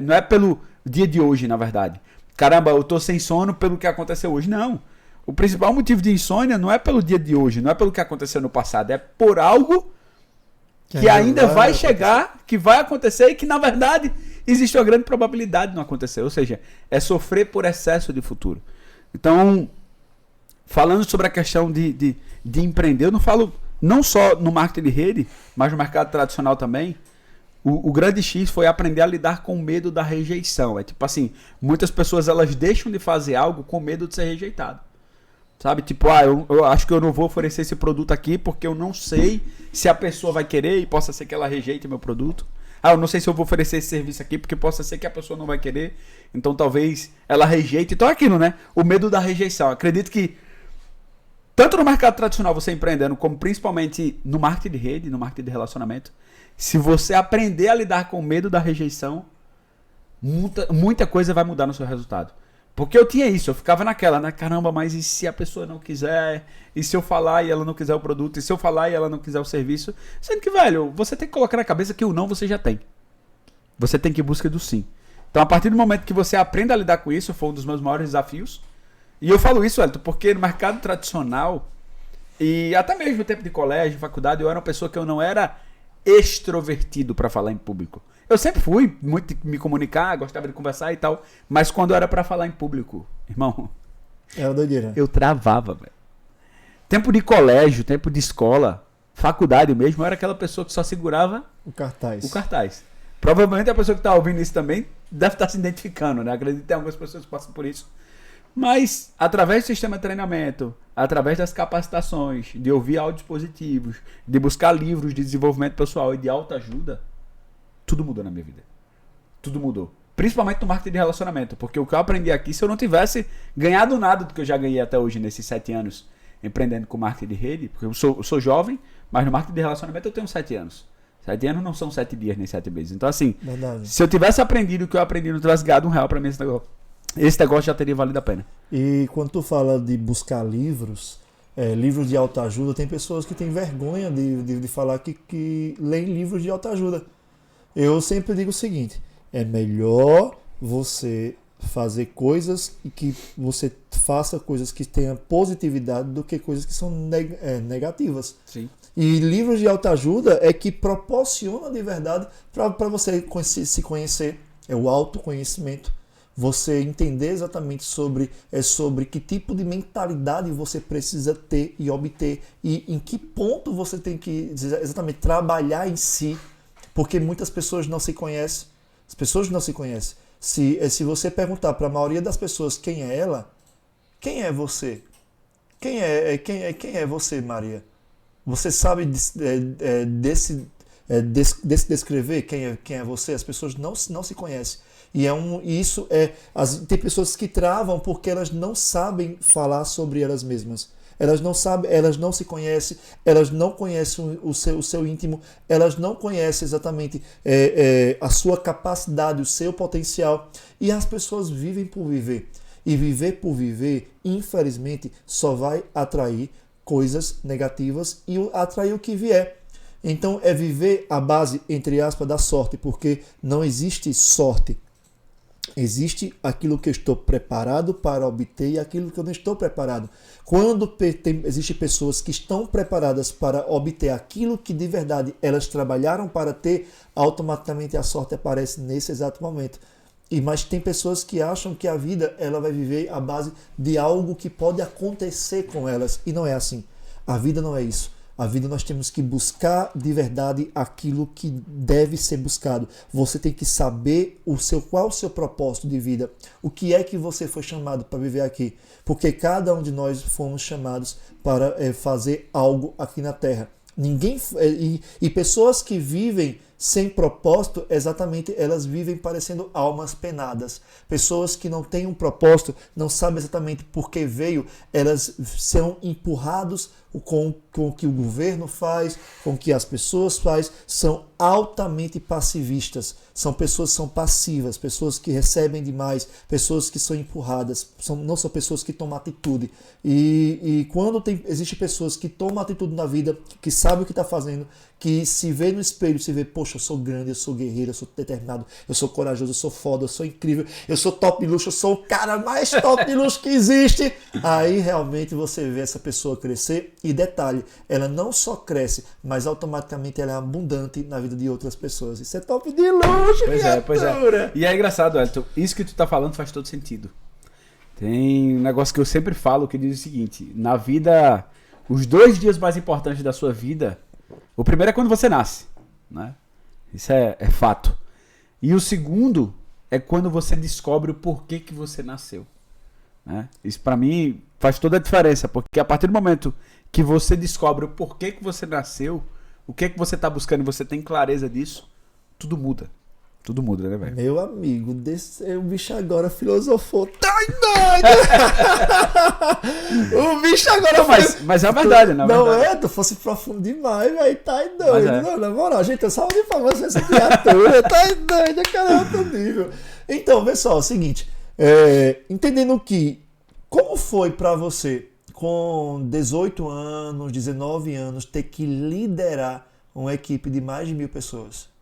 não é pelo dia de hoje, na verdade. Caramba, eu tô sem sono pelo que aconteceu hoje. Não. O principal motivo de insônia não é pelo dia de hoje, não é pelo que aconteceu no passado, é por algo que ainda vai chegar, que vai acontecer e que, na verdade, existe uma grande probabilidade de não acontecer. Ou seja, é sofrer por excesso de futuro. Então, falando sobre a questão de empreender, eu não falo não só no marketing de rede, mas no mercado tradicional também. O grande X foi aprender a lidar com o medo da rejeição. É tipo assim, muitas pessoas elas deixam de fazer algo com medo de ser rejeitado. Sabe, tipo, eu acho que eu não vou oferecer esse produto aqui porque eu não sei se a pessoa vai querer e possa ser que ela rejeite meu produto. eu não sei se eu vou oferecer esse serviço aqui, porque possa ser que a pessoa não vai querer, então talvez ela rejeite. Então é aquilo, né? O medo da rejeição. Acredito que tanto no mercado tradicional você empreendendo, como principalmente no marketing de rede, no marketing de relacionamento, se você aprender a lidar com o medo da rejeição, muita coisa vai mudar no seu resultado. Porque eu tinha isso, eu ficava naquela, né? Caramba, mas e se a pessoa não quiser? E se eu falar e ela não quiser o produto? E se eu falar e ela não quiser o serviço? Sendo que, velho, você tem que colocar na cabeça que o não você já tem. Você tem que ir em busca do sim. Então, a partir do momento que você aprenda a lidar com isso, foi um dos meus maiores desafios. E eu falo isso, Elton, porque no mercado tradicional, e até mesmo no tempo de colégio, faculdade, eu era uma pessoa que eu não era extrovertido para falar em público. Eu sempre fui muito de me comunicar, gostava de conversar e tal, mas quando era para falar em público, irmão, Era doideira. eu travava, velho. Tempo de colégio, tempo de escola, faculdade mesmo, eu era aquela pessoa que só segurava O cartaz. o cartaz. Provavelmente a pessoa que está ouvindo isso também deve estar se identificando, né? Acredito que tem algumas pessoas que passam por isso. Mas, através do sistema de treinamento, através das capacitações, de ouvir áudios positivos, de buscar livros de desenvolvimento pessoal e de autoajuda, tudo mudou na minha vida. Tudo mudou. Principalmente no marketing de relacionamento. Porque o que eu aprendi aqui, se eu não tivesse ganhado nada do que eu já ganhei até hoje, nesses 7 anos, empreendendo com marketing de rede, porque eu sou jovem, mas no marketing de relacionamento eu tenho 7 anos. 7 anos não são 7 dias nem 7 meses. Então, assim, Verdade. se eu tivesse aprendido o que eu aprendi, não tivesse ganhado R$1 pra mim esse negócio já teria valido a pena. E quando tu fala de buscar livros, livros de autoajuda, tem pessoas que têm vergonha de falar que leem livros de autoajuda. Eu sempre digo o seguinte, é melhor você fazer coisas e que você faça coisas que tenham positividade do que coisas que são negativas. Sim. E livros de autoajuda é que proporciona de verdade para você se conhecer, é o autoconhecimento. Você entender exatamente sobre que tipo de mentalidade você precisa ter e obter e em que ponto você tem que exatamente trabalhar em si, porque muitas pessoas não se conhecem. As pessoas não se conhecem. Se você perguntar para a maioria das pessoas quem é ela, quem é você? Quem é você, Maria? Você sabe descrever quem é você? As pessoas não se conhecem. Tem pessoas que travam porque elas não sabem falar sobre elas mesmas. Elas não sabem, elas não se conhecem, elas não conhecem o seu íntimo, elas não conhecem exatamente a sua capacidade, o seu potencial. E as pessoas vivem por viver. E viver por viver, infelizmente, só vai atrair coisas negativas e atrair o que vier. Então é viver à base, entre aspas, da sorte, porque não existe sorte. Existe aquilo que eu estou preparado para obter e aquilo que eu não estou preparado. Quando existem pessoas que estão preparadas para obter aquilo que de verdade elas trabalharam para ter, automaticamente a sorte aparece nesse exato momento. Mas tem pessoas que acham que a vida ela vai viver à base de algo que pode acontecer com elas. E não é assim. A vida não é isso. A vida nós temos que buscar de verdade aquilo que deve ser buscado. Você tem que saber qual é o seu propósito de vida. O que é que você foi chamado para viver aqui. Porque cada um de nós fomos chamados para fazer algo aqui na Terra. E pessoas que vivem sem propósito, exatamente, elas vivem parecendo almas penadas. Pessoas que não têm um propósito, não sabem exatamente por que veio, elas são empurrados com o que o governo faz, com o que as pessoas fazem, são altamente passivistas. São pessoas que são passivas, pessoas que recebem demais, pessoas que são empurradas, não são pessoas que tomam atitude. E quando existem pessoas que tomam atitude na vida, que sabem o que está fazendo, que se vê no espelho, se vê, poxa, eu sou grande, eu sou guerreiro, eu sou determinado, eu sou corajoso, eu sou foda, eu sou incrível, eu sou top de luxo, eu sou o cara mais top de luxo que existe. Aí realmente você vê essa pessoa crescer e detalhe, ela não só cresce, mas automaticamente ela é abundante na vida de outras pessoas. Isso é top de luxo, Pois é. E é engraçado, Elton, isso que tu tá falando faz todo sentido. Tem um negócio que eu sempre falo que diz o seguinte, na vida, os 2 dias mais importantes da sua vida, o primeiro é quando você nasce, né? Isso é fato. E o segundo é quando você descobre o porquê que você nasceu, né? Isso pra mim faz toda a diferença, porque a partir do momento que você descobre o porquê que você nasceu, o que é que você tá buscando e você tem clareza disso, tudo muda. Tudo muda, né, velho? Meu amigo, o bicho agora filosofou. Tá doido! O bicho agora não, mas é a verdade, né? Não é? Tu fosse profundo demais, velho. Tá doido. É. Não, na moral, gente, eu só de falar essa criatura. Tá doido, cara, é outro nível. Então, pessoal, é o seguinte. Entendendo que, como foi pra você, com 18 anos, 19 anos, ter que liderar uma equipe de mais de 1.000 pessoas?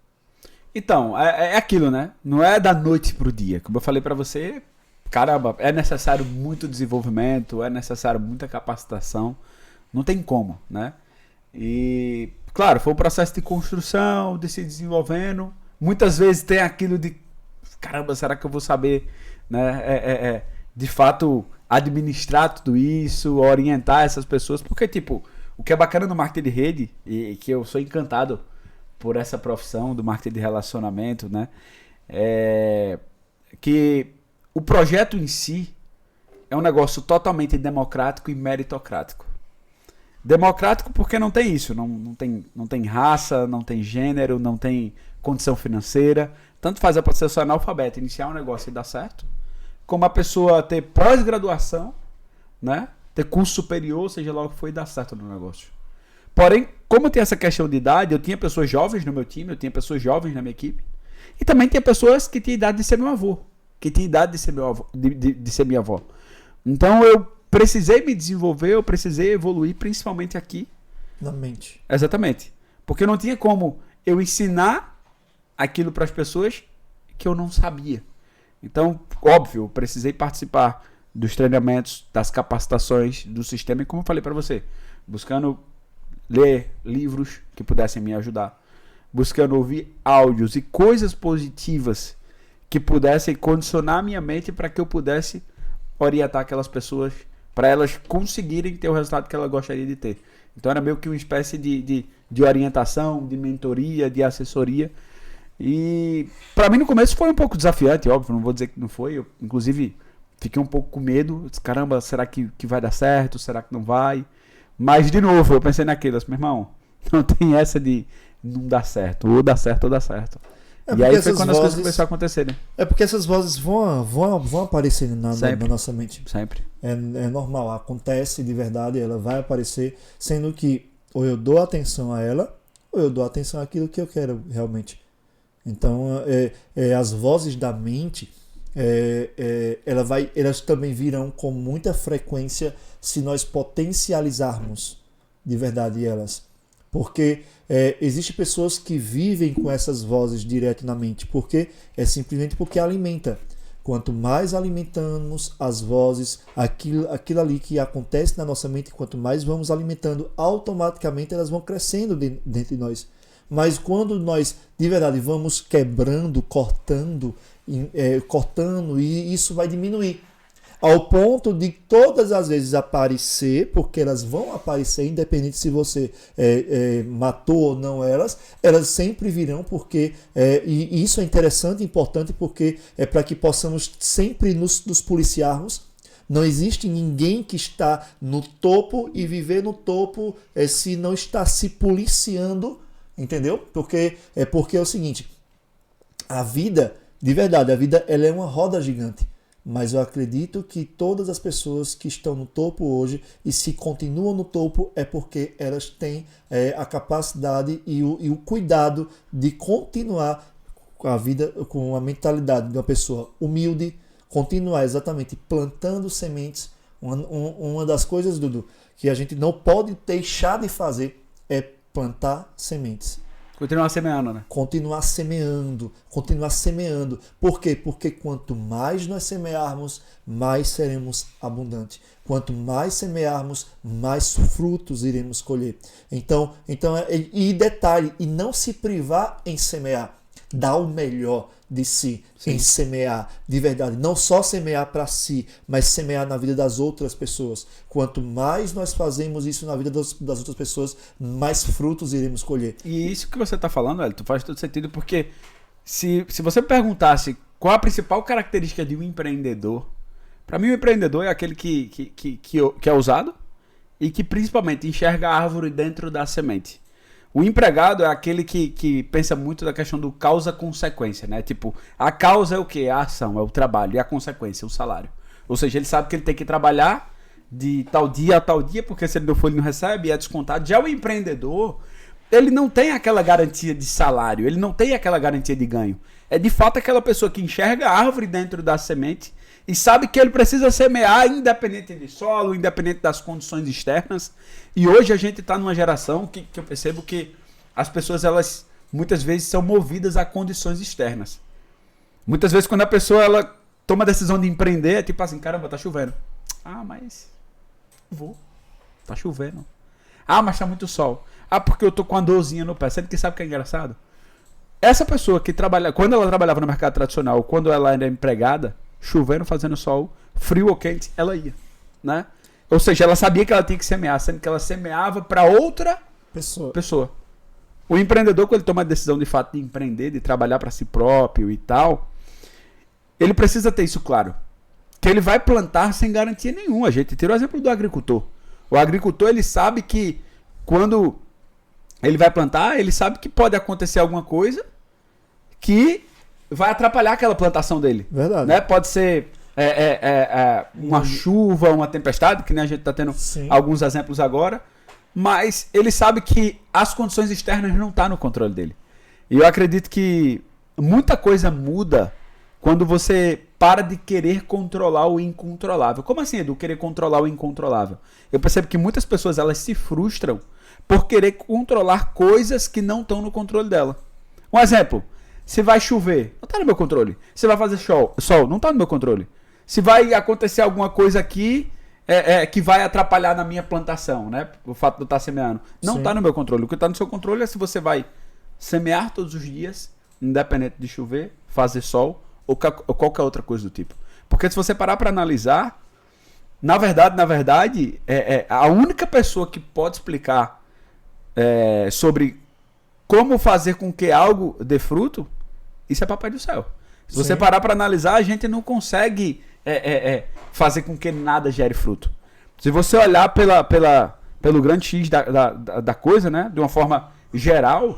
Então, é aquilo, né? Não é da noite pro dia. Como eu falei pra você, caramba, é necessário muito desenvolvimento, é necessário muita capacitação. Não tem como, né? E, claro, foi um processo de construção, de se desenvolvendo. Muitas vezes tem aquilo de, caramba, será que eu vou saber, né? De fato, administrar tudo isso, orientar essas pessoas. Porque, tipo, o que é bacana no marketing de rede, e que eu sou encantado por essa profissão do marketing de relacionamento, né? Que o projeto em si é um negócio totalmente democrático e meritocrático. Democrático porque não tem isso, não tem raça, não tem gênero, não tem condição financeira. Tanto faz a pessoa ser analfabeta, iniciar um negócio e dar certo, como a pessoa ter pós-graduação, né? Ter curso superior, seja lá o que for, e dar certo no negócio. Porém, como tem essa questão de idade, eu tinha pessoas jovens no meu time, eu tinha pessoas jovens na minha equipe, e também tinha pessoas que tinham idade de ser meu avô, que tinham idade de ser meu avô, de ser minha avó. Então eu precisei me desenvolver, eu precisei evoluir, principalmente aqui. Na mente. Exatamente. Porque não tinha como eu ensinar aquilo para as pessoas que eu não sabia. Então, óbvio, eu precisei participar dos treinamentos, das capacitações do sistema, e como eu falei para você, buscando ler livros que pudessem me ajudar, buscando ouvir áudios e coisas positivas que pudessem condicionar a minha mente para que eu pudesse orientar aquelas pessoas, para elas conseguirem ter o resultado que elas gostariam de ter. Então era meio que uma espécie de orientação, de mentoria, de assessoria. E para mim no começo foi um pouco desafiante, óbvio, não vou dizer que não foi. Eu, inclusive, fiquei um pouco com medo. Disse, caramba, será que vai dar certo? Será que não vai? Mas, de novo, eu pensei naquilo, assim, meu irmão, não tem essa de não dar certo. Ou dá certo ou dá certo. E aí foi quando as coisas começaram a acontecer, né? É porque essas vozes vão aparecer na nossa mente. Sempre. É normal, acontece de verdade, ela vai aparecer, sendo que ou eu dou atenção a ela, ou eu dou atenção àquilo que eu quero realmente. Então, as vozes da mente, elas também virão com muita frequência se nós potencializarmos de verdade elas. Porque existem pessoas que vivem com essas vozes direto na mente, porque simplesmente porque alimenta. Quanto mais alimentamos as vozes, aquilo ali que acontece na nossa mente, quanto mais vamos alimentando, automaticamente elas vão crescendo dentro de nós. Mas quando nós, de verdade, vamos quebrando, cortando, e isso vai diminuir. Ao ponto de todas as vezes aparecer, porque elas vão aparecer, independente se você matou ou não elas sempre virão, porque e isso é interessante e importante, porque é para que possamos sempre nos policiarmos. Não existe ninguém que está no topo e viver no topo se não está se policiando, entendeu? Porque é o seguinte, a vida, de verdade, ela é uma roda gigante. Mas eu acredito que todas as pessoas que estão no topo hoje e se continuam no topo é porque elas têm a capacidade e o cuidado de continuar com a vida, com a mentalidade de uma pessoa humilde, continuar exatamente plantando sementes. Uma das coisas, Dudu, que a gente não pode deixar de fazer é plantar sementes. Continuar semeando, né? Continuar semeando. Por quê? Porque quanto mais nós semearmos, mais seremos abundantes. Quanto mais semearmos, mais frutos iremos colher. Então e detalhe, e não se privar em semear. Dá o melhor de si. Sim. Em semear, de verdade. Não só semear para si, mas semear na vida das outras pessoas. Quanto mais nós fazemos isso na vida das outras pessoas, mais frutos iremos colher. E isso que você está falando, Elton, faz todo sentido, porque se você perguntasse qual a principal característica de um empreendedor, para mim o empreendedor é aquele que é ousado e que principalmente enxerga a árvore dentro da semente. O empregado é aquele que pensa muito da questão do causa-consequência, né? Tipo, a causa é o quê? A ação, é o trabalho. E a consequência, o salário. Ou seja, ele sabe que ele tem que trabalhar de tal dia a tal dia, porque se ele não for, ele não recebe, e é descontado. Já o empreendedor, ele não tem aquela garantia de salário, ele não tem aquela garantia de ganho. É de fato aquela pessoa que enxerga a árvore dentro da semente e sabe que ele precisa semear independente de solo, independente das condições externas. E hoje a gente está numa geração que eu percebo que as pessoas, elas muitas vezes são movidas a condições externas. Muitas vezes quando a pessoa ela toma a decisão de empreender, é tipo assim, caramba, tá chovendo. Ah, mas vou. Tá chovendo. Ah, mas tá muito sol. Ah, porque eu tô com uma dorzinha no pé. Sabe que é engraçado? Essa pessoa que trabalha, quando ela trabalhava no mercado tradicional, quando ela era empregada, chovendo, fazendo sol, frio ou quente, ela ia, né? Ou seja, ela sabia que ela tinha que semear, sendo que ela semeava para outra pessoa. O empreendedor, quando ele toma a decisão de fato de empreender, de trabalhar para si próprio e tal, ele precisa ter isso claro. Que ele vai plantar sem garantia nenhuma. A gente tira o exemplo do agricultor. O agricultor, ele sabe que quando ele vai plantar, ele sabe que pode acontecer alguma coisa que vai atrapalhar aquela plantação dele. Verdade. Né? Pode ser uma chuva, uma tempestade, que nem a gente está tendo alguns exemplos agora, mas ele sabe que as condições externas não estão no controle dele. E eu acredito que muita coisa muda quando você para de querer controlar o incontrolável. Como assim, Edu, querer controlar o incontrolável? Eu percebo que muitas pessoas, elas se frustram por querer controlar coisas que não estão no controle dela. Um exemplo, se vai chover, não está no meu controle. Se vai fazer sol, não está no meu controle. Se vai acontecer alguma coisa aqui que vai atrapalhar na minha plantação, né? O fato de eu estar semeando, não está no meu controle. O que está no seu controle é se você vai semear todos os dias, independente de chover, fazer sol ou qualquer outra coisa do tipo. Porque se você parar para analisar, na verdade, a única pessoa que pode explicar sobre como fazer com que algo dê fruto, isso é Papai do Céu. Se você parar para analisar, a gente não consegue fazer com que nada gere fruto. Se você olhar pelo grande X da coisa, né, de uma forma geral,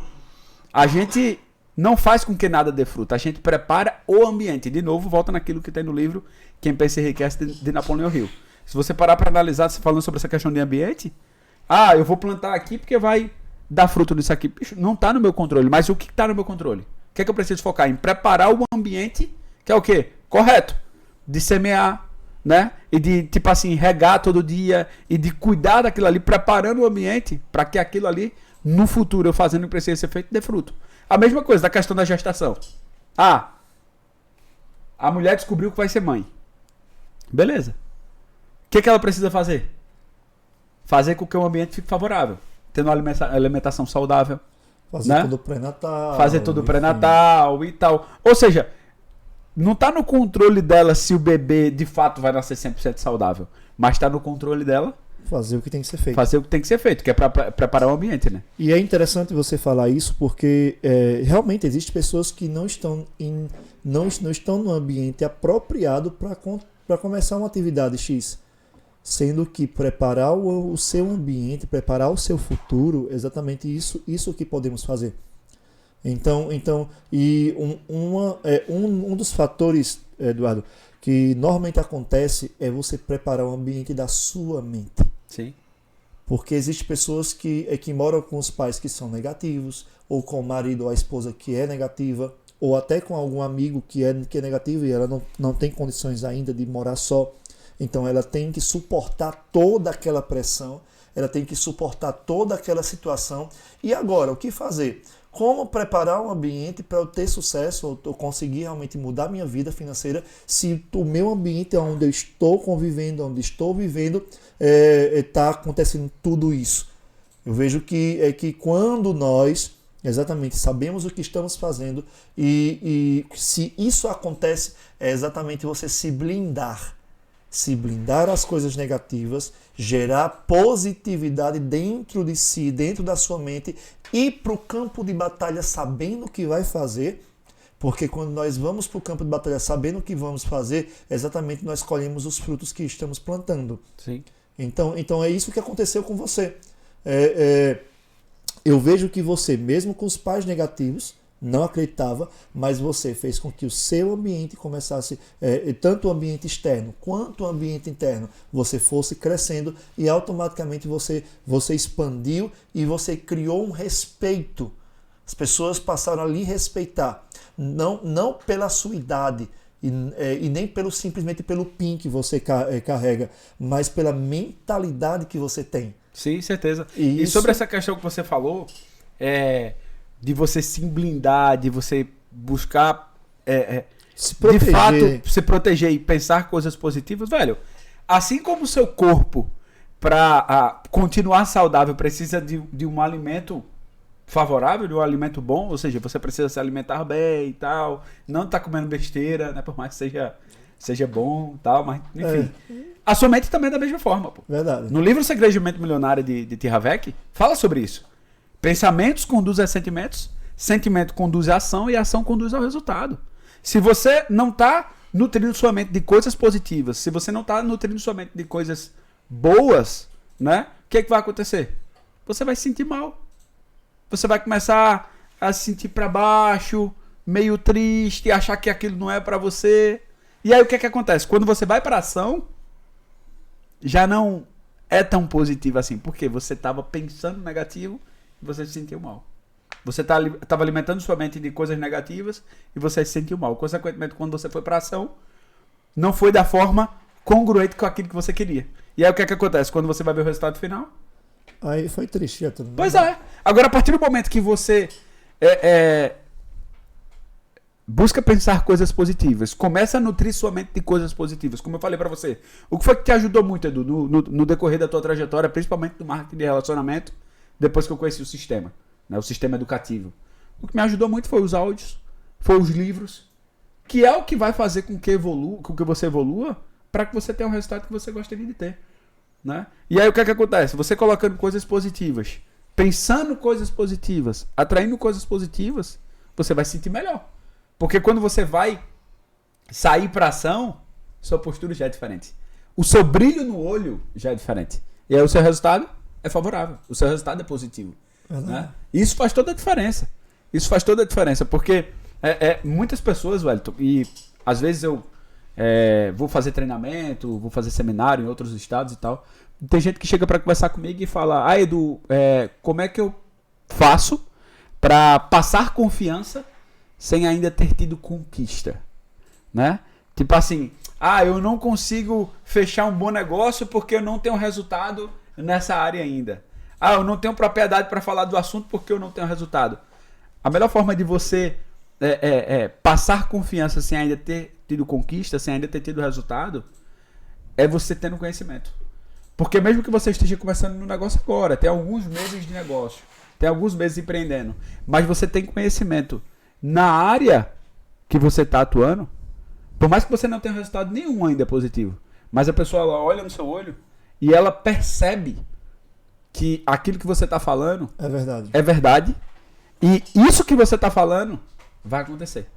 a gente não faz com que nada dê fruto. A gente prepara o ambiente. De novo, volta naquilo que tem no livro Quem Pensa e Enriquece, de Napoleão Hill. Se você parar para analisar, falando sobre essa questão de ambiente, eu vou plantar aqui porque vai dar fruto nisso aqui. Bicho, não está no meu controle. Mas o que está no meu controle? O que é que eu preciso focar? Em preparar o ambiente, que é o quê? Correto. De semear, né? E de, tipo assim, regar todo dia e de cuidar daquilo ali, preparando o ambiente para que aquilo ali, no futuro, eu fazendo o que precisa ser feito, dê fruto. A mesma coisa da questão da gestação. A mulher descobriu que vai ser mãe. Beleza. O que ela precisa fazer? Fazer com que o ambiente fique favorável. Tendo uma alimentação saudável. Fazer, né? Todo pré-natal. Fazer todo pré-natal e tal. Ou seja, não está no controle dela se o bebê de fato vai nascer 100% saudável. Mas está no controle dela fazer o que tem que ser feito. Fazer o que tem que ser feito, que é para preparar o ambiente, né? E é interessante você falar isso porque realmente existem pessoas que não estão no ambiente apropriado para começar uma atividade X. Sendo que preparar o seu ambiente, preparar o seu futuro, exatamente isso que podemos fazer. Então e um dos fatores, Eduardo, que normalmente acontece é você preparar o ambiente da sua mente. Sim. Porque existem pessoas que moram com os pais que são negativos, ou com o marido ou a esposa que é negativa, ou até com algum amigo que é negativo e ela não tem condições ainda de morar só. Então ela tem que suportar toda aquela pressão, ela tem que suportar toda aquela situação. E agora, o que fazer? Como preparar um ambiente para eu ter sucesso, ou conseguir realmente mudar minha vida financeira, se o meu ambiente onde eu estou convivendo, onde estou vivendo, está acontecendo tudo isso? Eu vejo que quando nós exatamente sabemos o que estamos fazendo e se isso acontece, é exatamente você se blindar às coisas negativas, gerar positividade dentro de si, dentro da sua mente, ir para o campo de batalha sabendo o que vai fazer, porque quando nós vamos para o campo de batalha sabendo o que vamos fazer, exatamente nós colhemos os frutos que estamos plantando. Sim. Então é isso que aconteceu com você. eu vejo que você, mesmo com os pais negativos, não acreditava, mas você fez com que o seu ambiente começasse, tanto o ambiente externo quanto o ambiente interno, você fosse crescendo e automaticamente você expandiu e você criou um respeito. As pessoas passaram a lhe respeitar, não pela sua idade e nem simplesmente pelo PIN que você carrega, mas pela mentalidade que você tem. Sim, certeza. E sobre essa questão que você falou, de você se blindar, de você buscar se proteger. De fato se proteger e pensar coisas positivas, velho. Assim como o seu corpo, para continuar saudável, precisa de um alimento favorável, de um alimento bom, ou seja, você precisa se alimentar bem e tal, não tá comendo besteira, né, por mais que seja bom e tal, mas enfim. A sua mente também é da mesma forma, pô. Verdade. No livro Segredo de Mente Milionária de T. Harv Eker, fala sobre isso. Pensamentos conduzem a sentimentos, sentimento conduz à ação e a ação conduz ao resultado. Se você não está nutrindo sua mente de coisas positivas, se você não está nutrindo sua mente de coisas boas, né? O que vai acontecer? Você vai se sentir mal. Você vai começar a se sentir para baixo, meio triste, achar que aquilo não é para você. E aí o que acontece? Quando você vai para ação, já não é tão positivo assim. Porque você estava pensando negativo e você se sentiu mal. Você estava alimentando sua mente de coisas negativas e você se sentiu mal. Consequentemente, quando você foi para ação, não foi da forma congruente com aquilo que você queria. E aí o que acontece? Quando você vai ver o resultado final? Aí foi triste. Pois é. Agora, a partir do momento que você busca pensar coisas positivas, começa a nutrir sua mente de coisas positivas. Como eu falei pra você, o que foi que te ajudou muito, Edu, no decorrer da tua trajetória, principalmente no marketing de relacionamento, depois que eu conheci o sistema, né, o sistema educativo? O que me ajudou muito foi os áudios, foi os livros, que é o que vai fazer com que você evolua para que você tenha o resultado que você gostaria de ter, né? E aí o que acontece? Você colocando coisas positivas, pensando coisas positivas, atraindo coisas positivas, você vai se sentir melhor. Porque quando você vai sair para ação, sua postura já é diferente. O seu brilho no olho já é diferente. E aí o seu resultado é favorável. O seu resultado é positivo. Né? Isso faz toda a diferença. Isso faz toda a diferença. Porque muitas pessoas, velho, e às vezes eu vou fazer treinamento, vou fazer seminário em outros estados e tal. Tem gente que chega para conversar comigo e fala: Edu, como é que eu faço para passar confiança sem ainda ter tido conquista, né? Tipo assim, eu não consigo fechar um bom negócio porque eu não tenho resultado nessa área ainda. Eu não tenho propriedade para falar do assunto porque eu não tenho resultado. A melhor forma de você passar confiança sem ainda ter tido conquista, sem ainda ter tido resultado, é você tendo conhecimento. Porque mesmo que você esteja começando no negócio agora, tem alguns meses de negócio, tem alguns meses empreendendo, mas você tem conhecimento na área que você está atuando, por mais que você não tenha resultado nenhum ainda positivo, mas a pessoa ela olha no seu olho e ela percebe que aquilo que você está falando é verdade e isso que você está falando vai acontecer.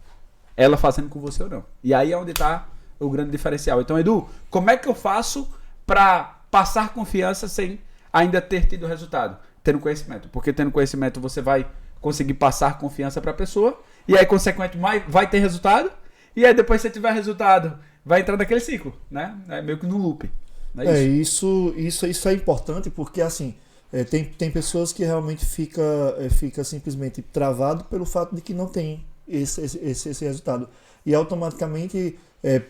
Ela fazendo com você ou não. E aí é onde está o grande diferencial. Então, Edu, como é que eu faço para passar confiança sem ainda ter tido resultado? Tendo conhecimento. Porque tendo conhecimento você vai conseguir passar confiança para a pessoa. E aí, consequentemente, vai ter resultado. E aí, depois que você tiver resultado, vai entrar naquele ciclo, né? É meio que no loop. Isso é importante porque, assim, tem pessoas que realmente fica simplesmente travado pelo fato de que não tem esse resultado. E automaticamente,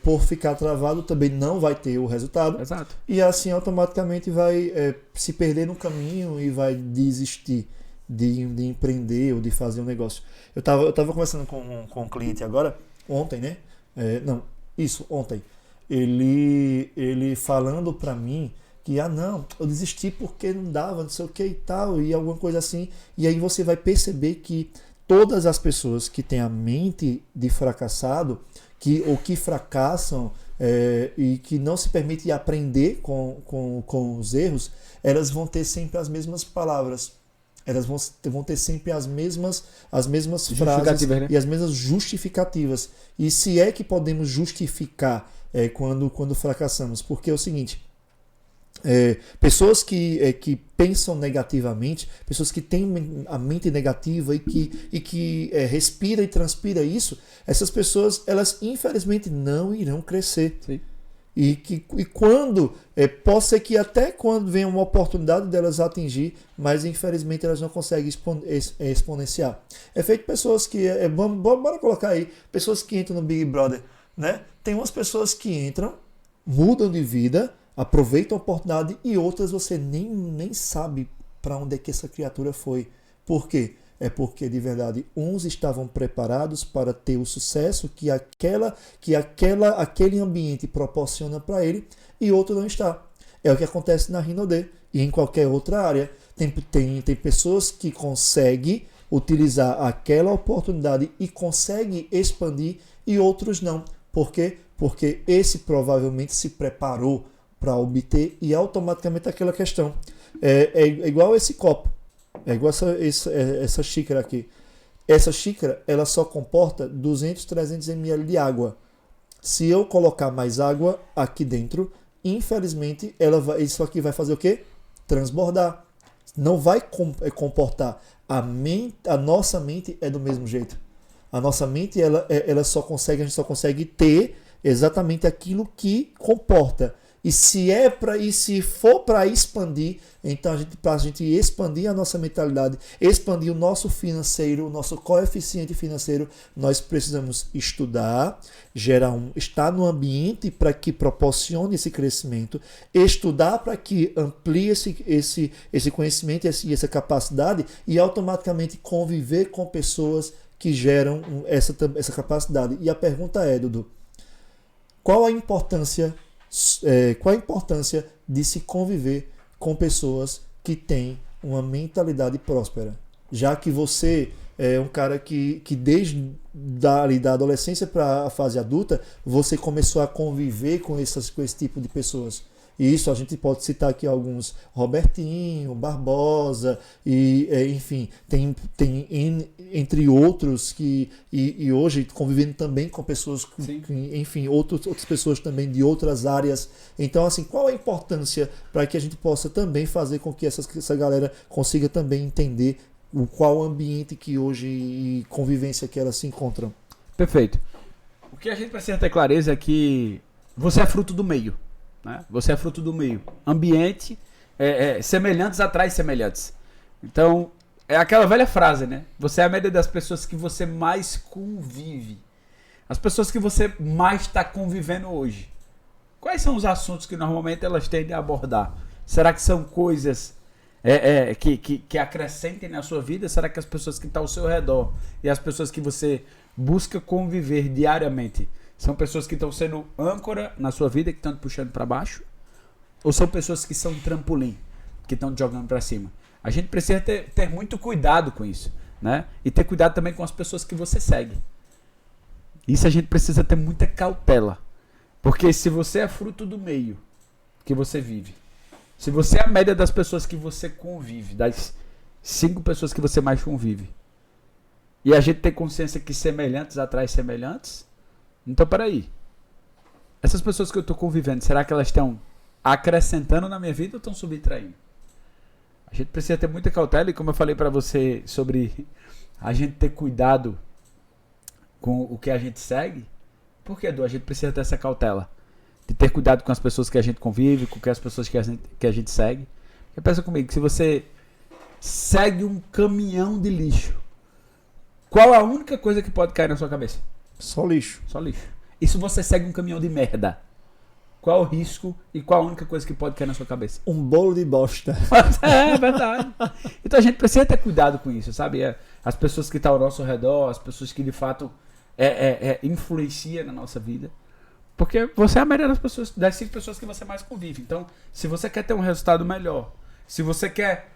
por ficar travado, também não vai ter o resultado. Exato. E assim, automaticamente vai se perder no caminho e vai desistir de empreender ou de fazer um negócio. Eu tava conversando com um cliente agora, ontem, né? Ontem. Ele falando pra mim que, não, eu desisti porque não dava, não sei o que e tal, e alguma coisa assim. E aí você vai perceber que todas as pessoas que têm a mente de fracassado, ou que fracassam e que não se permitem aprender com os erros, elas vão ter sempre as mesmas palavras. Elas vão ter sempre as mesmas frases, né? E as mesmas justificativas. E se é que podemos justificar quando fracassamos. Porque é o seguinte, pessoas que pensam negativamente, pessoas que têm a mente negativa e que respira e transpira isso, essas pessoas, elas infelizmente não irão crescer. Sim. E quando, pode ser que até quando venha uma oportunidade delas atingir, mas infelizmente elas não conseguem exponenciar. É feito pessoas que, bora colocar aí, pessoas que entram no Big Brother, né? Tem umas pessoas que entram, mudam de vida, aproveitam a oportunidade e outras você nem sabe para onde é que essa criatura foi. Por quê? É porque, de verdade, uns estavam preparados para ter o sucesso que aquele ambiente proporciona para ele e outro não está. É o que acontece na Rinode e em qualquer outra área. Tem pessoas que conseguem utilizar aquela oportunidade e conseguem expandir e outros não. Por quê? Porque esse provavelmente se preparou para obter e automaticamente aquela questão. É igual esse copo. É igual essa xícara aqui. Essa xícara, ela só comporta 200, 300 ml de água. Se eu colocar mais água aqui dentro, infelizmente, isso aqui vai fazer o quê? Transbordar. Não vai comportar. A nossa mente é do mesmo jeito. A nossa mente, a gente só consegue ter exatamente aquilo que comporta. E se for para expandir, então para a gente expandir a nossa mentalidade, expandir o nosso financeiro, o nosso coeficiente financeiro, nós precisamos estudar, estar no ambiente para que proporcione esse crescimento, estudar para que amplie esse conhecimento e essa capacidade e automaticamente conviver com pessoas que geram essa capacidade. E a pergunta é, Dudu, qual a importância de se conviver com pessoas que têm uma mentalidade próspera? Já que você é um cara que desde da adolescência para a fase adulta, você começou a conviver com esse tipo de pessoas. E isso a gente pode citar aqui alguns, Robertinho, Barbosa, e enfim, tem entre outros e hoje convivendo também com pessoas, enfim, outras pessoas também de outras áreas. Então, assim, qual a importância para que a gente possa também fazer com que essa galera consiga também entender qual ambiente que hoje e convivência que elas se encontram? Perfeito. O que a gente precisa ter clareza é que você é fruto do meio. Né? Você é fruto do meio. Ambiente, semelhantes atrai semelhantes. Então, é aquela velha frase, né? Você é a média das pessoas que você mais convive. As pessoas que você mais está convivendo hoje. Quais são os assuntos que normalmente elas tendem a abordar? Será que são coisas que acrescentem na sua vida? Será que as pessoas que estão ao seu redor e as pessoas que você busca conviver diariamente são pessoas que estão sendo âncora na sua vida, que estão te puxando para baixo? Ou são pessoas que são trampolim, que estão te jogando para cima? A gente precisa ter muito cuidado com isso, né? E ter cuidado também com as pessoas que você segue. Isso a gente precisa ter muita cautela. Porque se você é fruto do meio que você vive, se você é a média das pessoas que você convive, das 5 pessoas que você mais convive, e a gente tem consciência que semelhantes atrai semelhantes, então, peraí. Essas pessoas que eu estou convivendo, será que elas estão acrescentando na minha vida ou estão subtraindo? A gente precisa ter muita cautela e, como eu falei para você sobre a gente ter cuidado com o que a gente segue, por que, Edu? A gente precisa ter essa cautela de ter cuidado com as pessoas que a gente convive, com as pessoas que a gente segue. E pensa comigo, se você segue um caminhão de lixo, qual a única coisa que pode cair na sua cabeça? Só lixo. Só lixo. E se você segue um caminhão de merda? Qual o risco e qual a única coisa que pode cair na sua cabeça? Um bolo de bosta. É verdade. Então a gente precisa ter cuidado com isso, sabe? As pessoas que estão ao nosso redor, as pessoas que de fato influenciam na nossa vida. Porque você é a maioria das 5 pessoas que você mais convive. Então, se você quer ter um resultado melhor, se você quer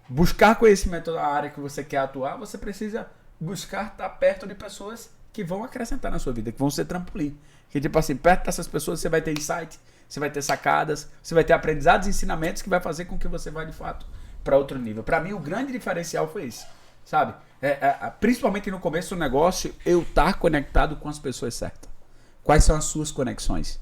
buscar conhecimento na área que você quer atuar, você precisa buscar estar perto de pessoas que vão acrescentar na sua vida, que vão ser trampolim. Que tipo assim, perto dessas pessoas você vai ter insight, você vai ter sacadas, você vai ter aprendizados e ensinamentos que vai fazer com que você vá de fato para outro nível. Para mim, o grande diferencial foi esse, sabe? Principalmente no começo do negócio, eu estar conectado com as pessoas certas. Quais são as suas conexões?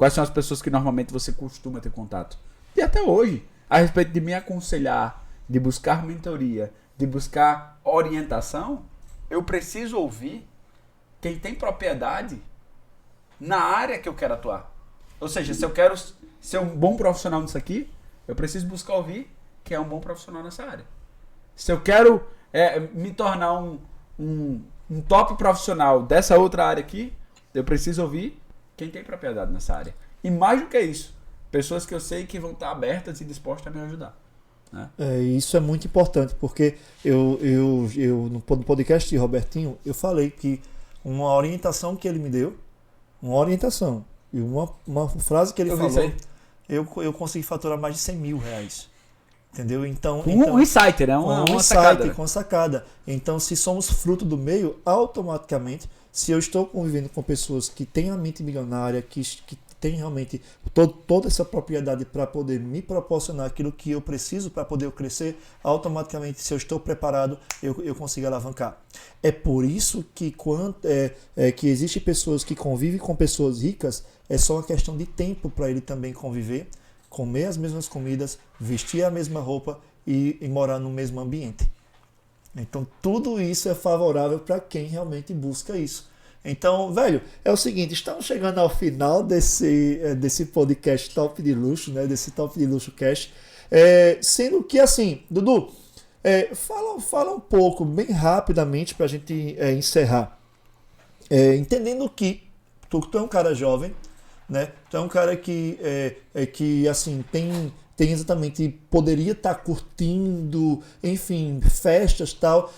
Quais são as pessoas que normalmente você costuma ter contato? E até hoje, a respeito de me aconselhar, de buscar mentoria, de buscar orientação, eu preciso ouvir quem tem propriedade na área que eu quero atuar. Ou seja, se eu quero ser um bom profissional nisso aqui, eu preciso buscar ouvir quem é um bom profissional nessa área. Se eu quero me tornar um top profissional dessa outra área aqui, eu preciso ouvir quem tem propriedade nessa área. E mais do que isso, pessoas que eu sei que vão estar abertas e dispostas a me ajudar. Né? Isso é muito importante, porque eu no podcast de Robertinho, eu falei que uma orientação que ele me deu, uma orientação, e uma frase que ele falou, eu consegui faturar mais de 100 mil reais. Entendeu? Então, um insight, né? Uma sacada. Com sacada. Então, se somos fruto do meio, automaticamente, se eu estou convivendo com pessoas que têm a mente milionária, que têm realmente toda essa propriedade para poder me proporcionar aquilo que eu preciso para poder crescer, automaticamente, se eu estou preparado, eu consigo alavancar. É por isso que que existem pessoas que convivem com pessoas ricas, é só uma questão de tempo para ele também conviver, comer as mesmas comidas, vestir a mesma roupa e morar no mesmo ambiente. Então, tudo isso é favorável para quem realmente busca isso. Então, velho, é o seguinte, estamos chegando ao final desse podcast Top de Luxo, né? Desse Top de Luxo Cash. Sendo que, assim, Dudu, fala um pouco, bem rapidamente, para a gente encerrar. Entendendo que tu é um cara jovem, né? Tu é um cara que assim, tem exatamente, poderia estar curtindo, enfim, festas e tal.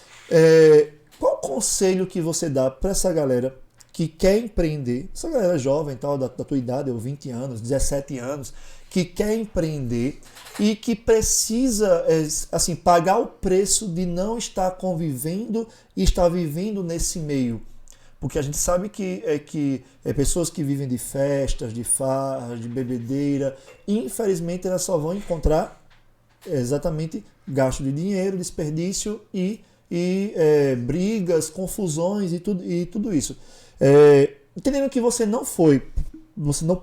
Qual o conselho que você dá para essa galera que quer empreender, essa galera jovem, tal, da tua idade, 20 anos, 17 anos, que quer empreender e que precisa assim, pagar o preço de não estar convivendo e estar vivendo nesse meio? Porque a gente sabe que pessoas que vivem de festas, de farras, de bebedeira, infelizmente elas só vão encontrar exatamente gasto de dinheiro, desperdício e brigas, confusões e tudo isso. Entendendo que você não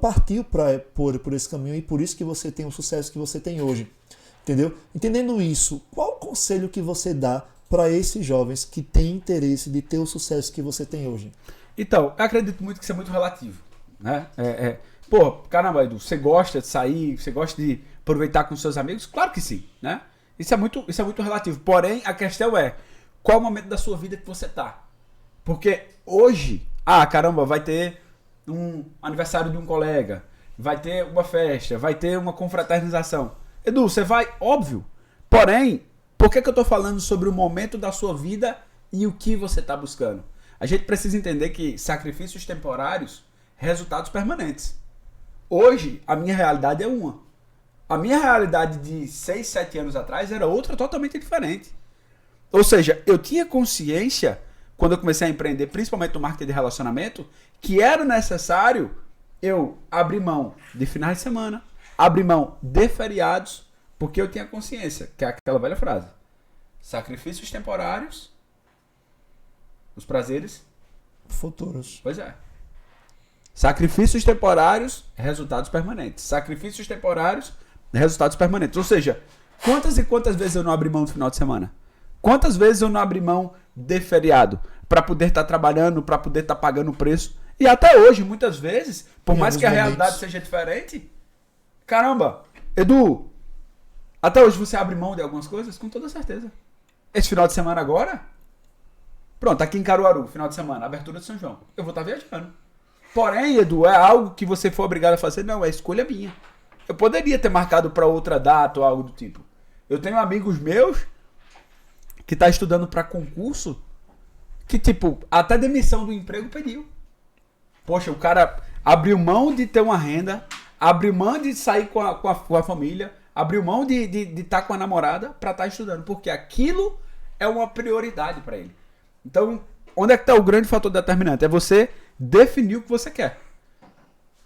partiu por esse caminho e por isso que você tem o sucesso que você tem hoje. Entendeu? Entendendo isso, qual o conselho que você dá para esses jovens que têm interesse de ter o sucesso que você tem hoje? Então, eu acredito muito que isso é muito relativo, né? Pô, caramba, Edu, você gosta de sair, você gosta de aproveitar com seus amigos? Claro que sim, né? Isso é muito relativo. Porém, a questão é, qual é o momento da sua vida que você tá? Porque hoje, caramba, vai ter um aniversário de um colega, vai ter uma festa, vai ter uma confraternização. Edu, você vai? Óbvio. Porém, por que eu estou falando sobre o momento da sua vida e o que você está buscando? A gente precisa entender que sacrifícios temporários, resultados permanentes. Hoje, a minha realidade é uma. A minha realidade de 6, 7 anos atrás era outra totalmente diferente. Ou seja, eu tinha consciência, quando eu comecei a empreender, principalmente no marketing de relacionamento, que era necessário eu abrir mão de finais de semana, abrir mão de feriados, porque eu tinha consciência, que é aquela velha frase. Sacrifícios temporários, os prazeres futuros. Pois é. Sacrifícios temporários, resultados permanentes. Sacrifícios temporários, resultados permanentes. Ou seja, quantas e quantas vezes eu não abri mão do final de semana? Quantas vezes eu não abri mão de feriado para poder estar trabalhando, para poder estar pagando o preço? E até hoje, muitas vezes, por mais que a realidade seja diferente, caramba, Edu, até hoje você abre mão de algumas coisas? Com toda certeza. Esse final de semana agora, pronto, aqui em Caruaru, final de semana, abertura de São João, eu vou estar viajando. Porém, Edu, é algo que você for obrigado a fazer? Não, é escolha minha. Eu poderia ter marcado para outra data ou algo do tipo. Eu tenho amigos meus que tá estudando para concurso que, tipo, até demissão do emprego pediu. Poxa, o cara abriu mão de ter uma renda, abriu mão de sair com a família, abriu mão de estar com a namorada para estar estudando, porque aquilo é uma prioridade para ele. Então, onde é que está o grande fator determinante? É você definir o que você quer.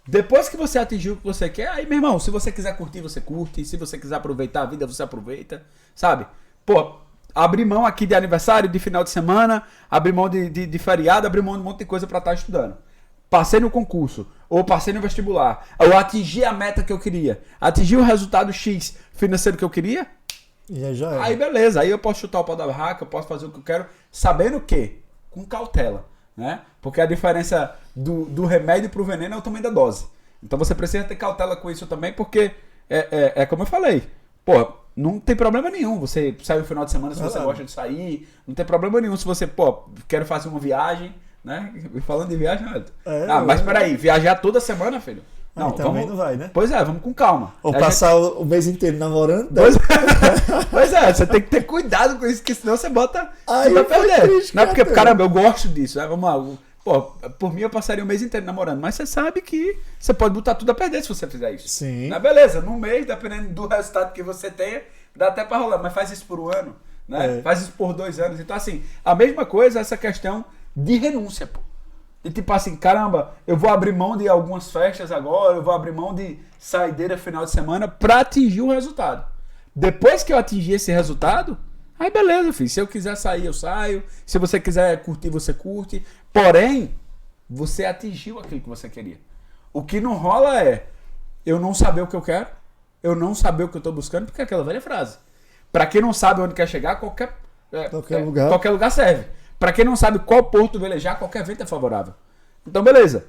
Depois que você atingiu o que você quer, aí, meu irmão, se você quiser curtir, você curte. Se você quiser aproveitar a vida, você aproveita. Sabe? Pô, abrir mão aqui de aniversário, de final de semana, abrir mão de feriado, abrir mão de um monte de coisa para estar estudando. passei no concurso, ou passei no vestibular, ou atingi a meta que eu queria, atingi o resultado X financeiro que eu queria, E aí já é. aí beleza, aí eu posso chutar o pau da barraca, eu posso fazer o que eu quero, sabendo o quê? Com cautela, né? Porque a diferença do remédio pro veneno é o tamanho da dose. Então você precisa ter cautela com isso também, porque é como eu falei, pô, não tem problema nenhum você sair no final de semana se você gosta de sair, não tem problema nenhum se você, pô, quero fazer uma viagem, né? Falando de viagem, mas peraí, viajar toda semana, filho? Não, também não vai, né? Pois é, vamos com calma. Ou passar o mês inteiro namorando. Pois é, você tem que ter cuidado com isso, porque senão você bota. Aí você vai perder. triste, não é porque, cara. caramba, eu gosto disso. Né? Vamos lá. Pô, por mim eu passaria o mês inteiro namorando, mas você sabe que você pode botar tudo a perder se você fizer isso. Sim. Né? Beleza, num mês, dependendo do resultado que você tenha, dá até pra rolar, mas faz isso por um ano, né? Faz isso por 2 anos. Então, assim, a mesma coisa, essa questão de renúncia, pô. E tipo assim, caramba, eu vou abrir mão de algumas festas agora, eu vou abrir mão de saideira final de semana pra atingir o resultado. Depois que eu atingir esse resultado, aí beleza, filho. Se eu quiser sair, eu saio. Se você quiser curtir, você curte. Porém, você atingiu aquilo que você queria. O que não rola é eu não saber o que eu quero, eu não saber o que eu tô buscando, porque é aquela velha frase. Pra quem não sabe onde quer chegar, qualquer lugar serve. Pra quem não sabe qual porto velejar, qualquer vento é favorável. Então, beleza.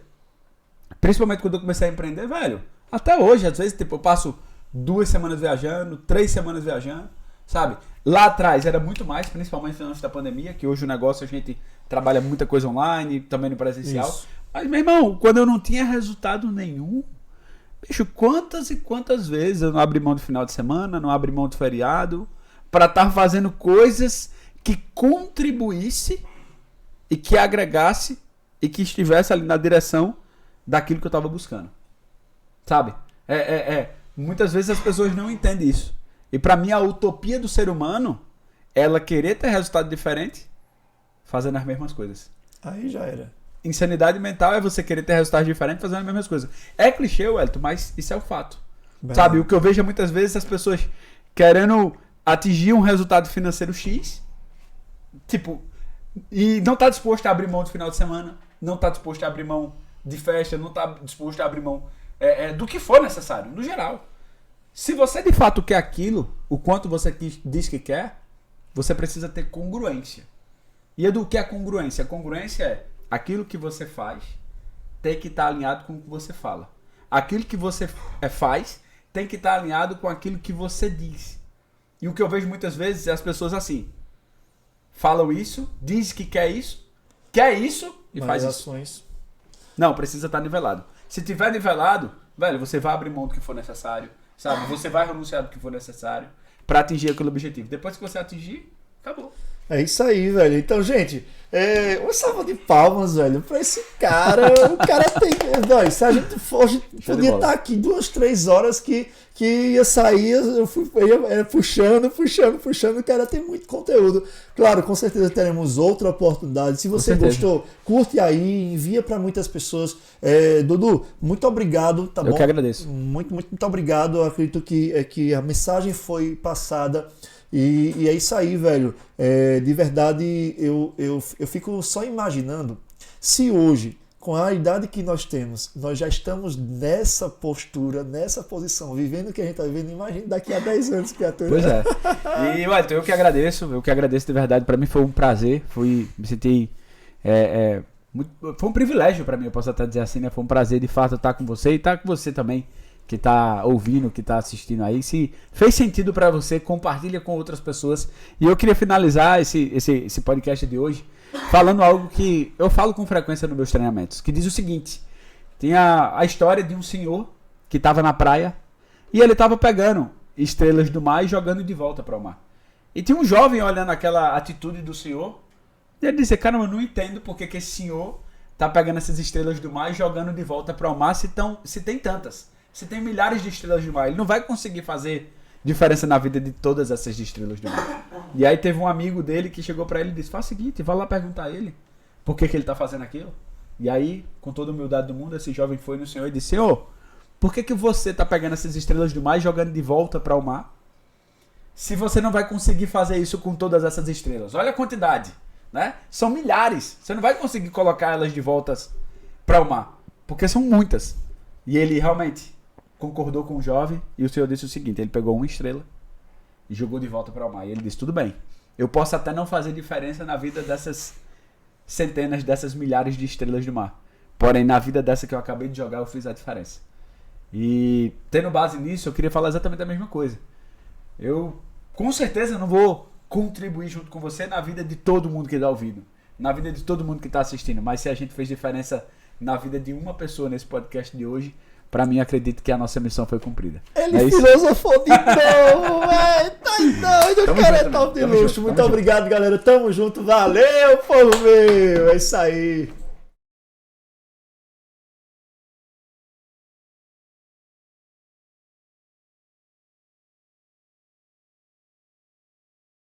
Principalmente quando eu comecei a empreender, velho. Até hoje, às vezes, tipo, eu passo 2 semanas viajando, 3 semanas viajando, sabe? Lá atrás era muito mais, principalmente antes da pandemia, que hoje o negócio a gente trabalha muita coisa online, também no presencial. Isso. Mas, meu irmão, quando eu não tinha resultado nenhum, bicho, quantas e quantas vezes eu não abri mão de final de semana, não abri mão de feriado, pra estar fazendo coisas que contribuísse e que agregasse e que estivesse ali na direção daquilo que eu estava buscando. Sabe? Muitas vezes as pessoas não entendem isso. E para mim a utopia do ser humano é ela querer ter resultado diferente fazendo as mesmas coisas. Aí já era. Insanidade mental é você querer ter resultados diferentes fazendo as mesmas coisas. É clichê, Wellington, mas isso é o fato. Bem, sabe? O que eu vejo é muitas vezes as pessoas querendo atingir um resultado financeiro X, tipo, e não tá disposto a abrir mão do final de semana, não tá disposto a abrir mão de festa, não tá disposto a abrir mão do que for necessário, no geral. Se você de fato quer aquilo, o quanto você diz que quer, você precisa ter congruência. E do que é congruência? A congruência é aquilo que você faz tem que estar alinhado com o que você fala. Aquilo que você faz tem que estar alinhado com aquilo que você diz. E o que eu vejo muitas vezes é as pessoas assim, falam isso, dizem que quer isso e faz isso. Ações. Não, precisa estar nivelado. Se tiver nivelado, velho, você vai abrir mão do que for necessário, sabe? Você vai renunciar do que for necessário para atingir aquele objetivo. Depois que você atingir, acabou. É isso aí, velho. Então, gente, uma salva de palmas, velho, pra esse cara. O cara tem. Não, se a gente for, a gente podia estar aqui 2, 3 horas que ia sair, ia puxando. O cara tem muito conteúdo. Claro, com certeza teremos outra oportunidade. Se você gostou, curte aí, envia para muitas pessoas. Dudu, muito obrigado, tá bom? Eu que agradeço. Muito obrigado. Eu acredito que a mensagem foi passada. E é isso aí, velho. De verdade, eu fico só imaginando se hoje, com a idade que nós temos, nós já estamos nessa postura, nessa posição, vivendo o que a gente está vivendo. Imagina daqui a 10 anos, criatura. Pois é. E, Wellington, eu que agradeço de verdade. Para mim foi um prazer. Me senti. Foi um privilégio para mim, eu posso até dizer assim, né? Foi um prazer de fato estar com você e estar com você também, que tá ouvindo, que tá assistindo aí. Se fez sentido para você, compartilha com outras pessoas. E eu queria finalizar esse podcast de hoje falando algo que eu falo com frequência nos meus treinamentos, que diz o seguinte: tem a história de um senhor que estava na praia e ele estava pegando estrelas do mar e jogando de volta para o mar. E tinha um jovem olhando aquela atitude do senhor e ele disse: caramba, eu não entendo porque que esse senhor tá pegando essas estrelas do mar e jogando de volta para o mar se tem tantas. Se tem milhares de estrelas do mar, ele não vai conseguir fazer diferença na vida de todas essas estrelas do mar. E aí teve um amigo dele que chegou pra ele e disse: faz o seguinte, vai lá perguntar a ele por que ele tá fazendo aquilo. E aí, com toda a humildade do mundo, esse jovem foi no senhor e disse: Senhor, por que você tá pegando essas estrelas do mar e jogando de volta para o mar, se você não vai conseguir fazer isso com todas essas estrelas? Olha a quantidade, né? São milhares. Você não vai conseguir colocar elas de volta para o mar? Porque são muitas. E ele realmente concordou com o jovem e o Senhor disse o seguinte, ele pegou uma estrela e jogou de volta para o mar. E ele disse, tudo bem, eu posso até não fazer diferença na vida dessas centenas, dessas milhares de estrelas do mar. Porém, na vida dessa que eu acabei de jogar, eu fiz a diferença. E tendo base nisso, eu queria falar exatamente a mesma coisa. Eu, com certeza, não vou contribuir junto com você na vida de todo mundo que está ouvindo, na vida de todo mundo que está assistindo. Mas se a gente fez diferença na vida de uma pessoa nesse podcast de hoje, pra mim, acredito que a nossa missão foi cumprida. Ele filosofou de novo, velho. Tá doido, o cara é top de luxo. Muito obrigado, galera. Tamo junto. Valeu, povo meu. É isso aí.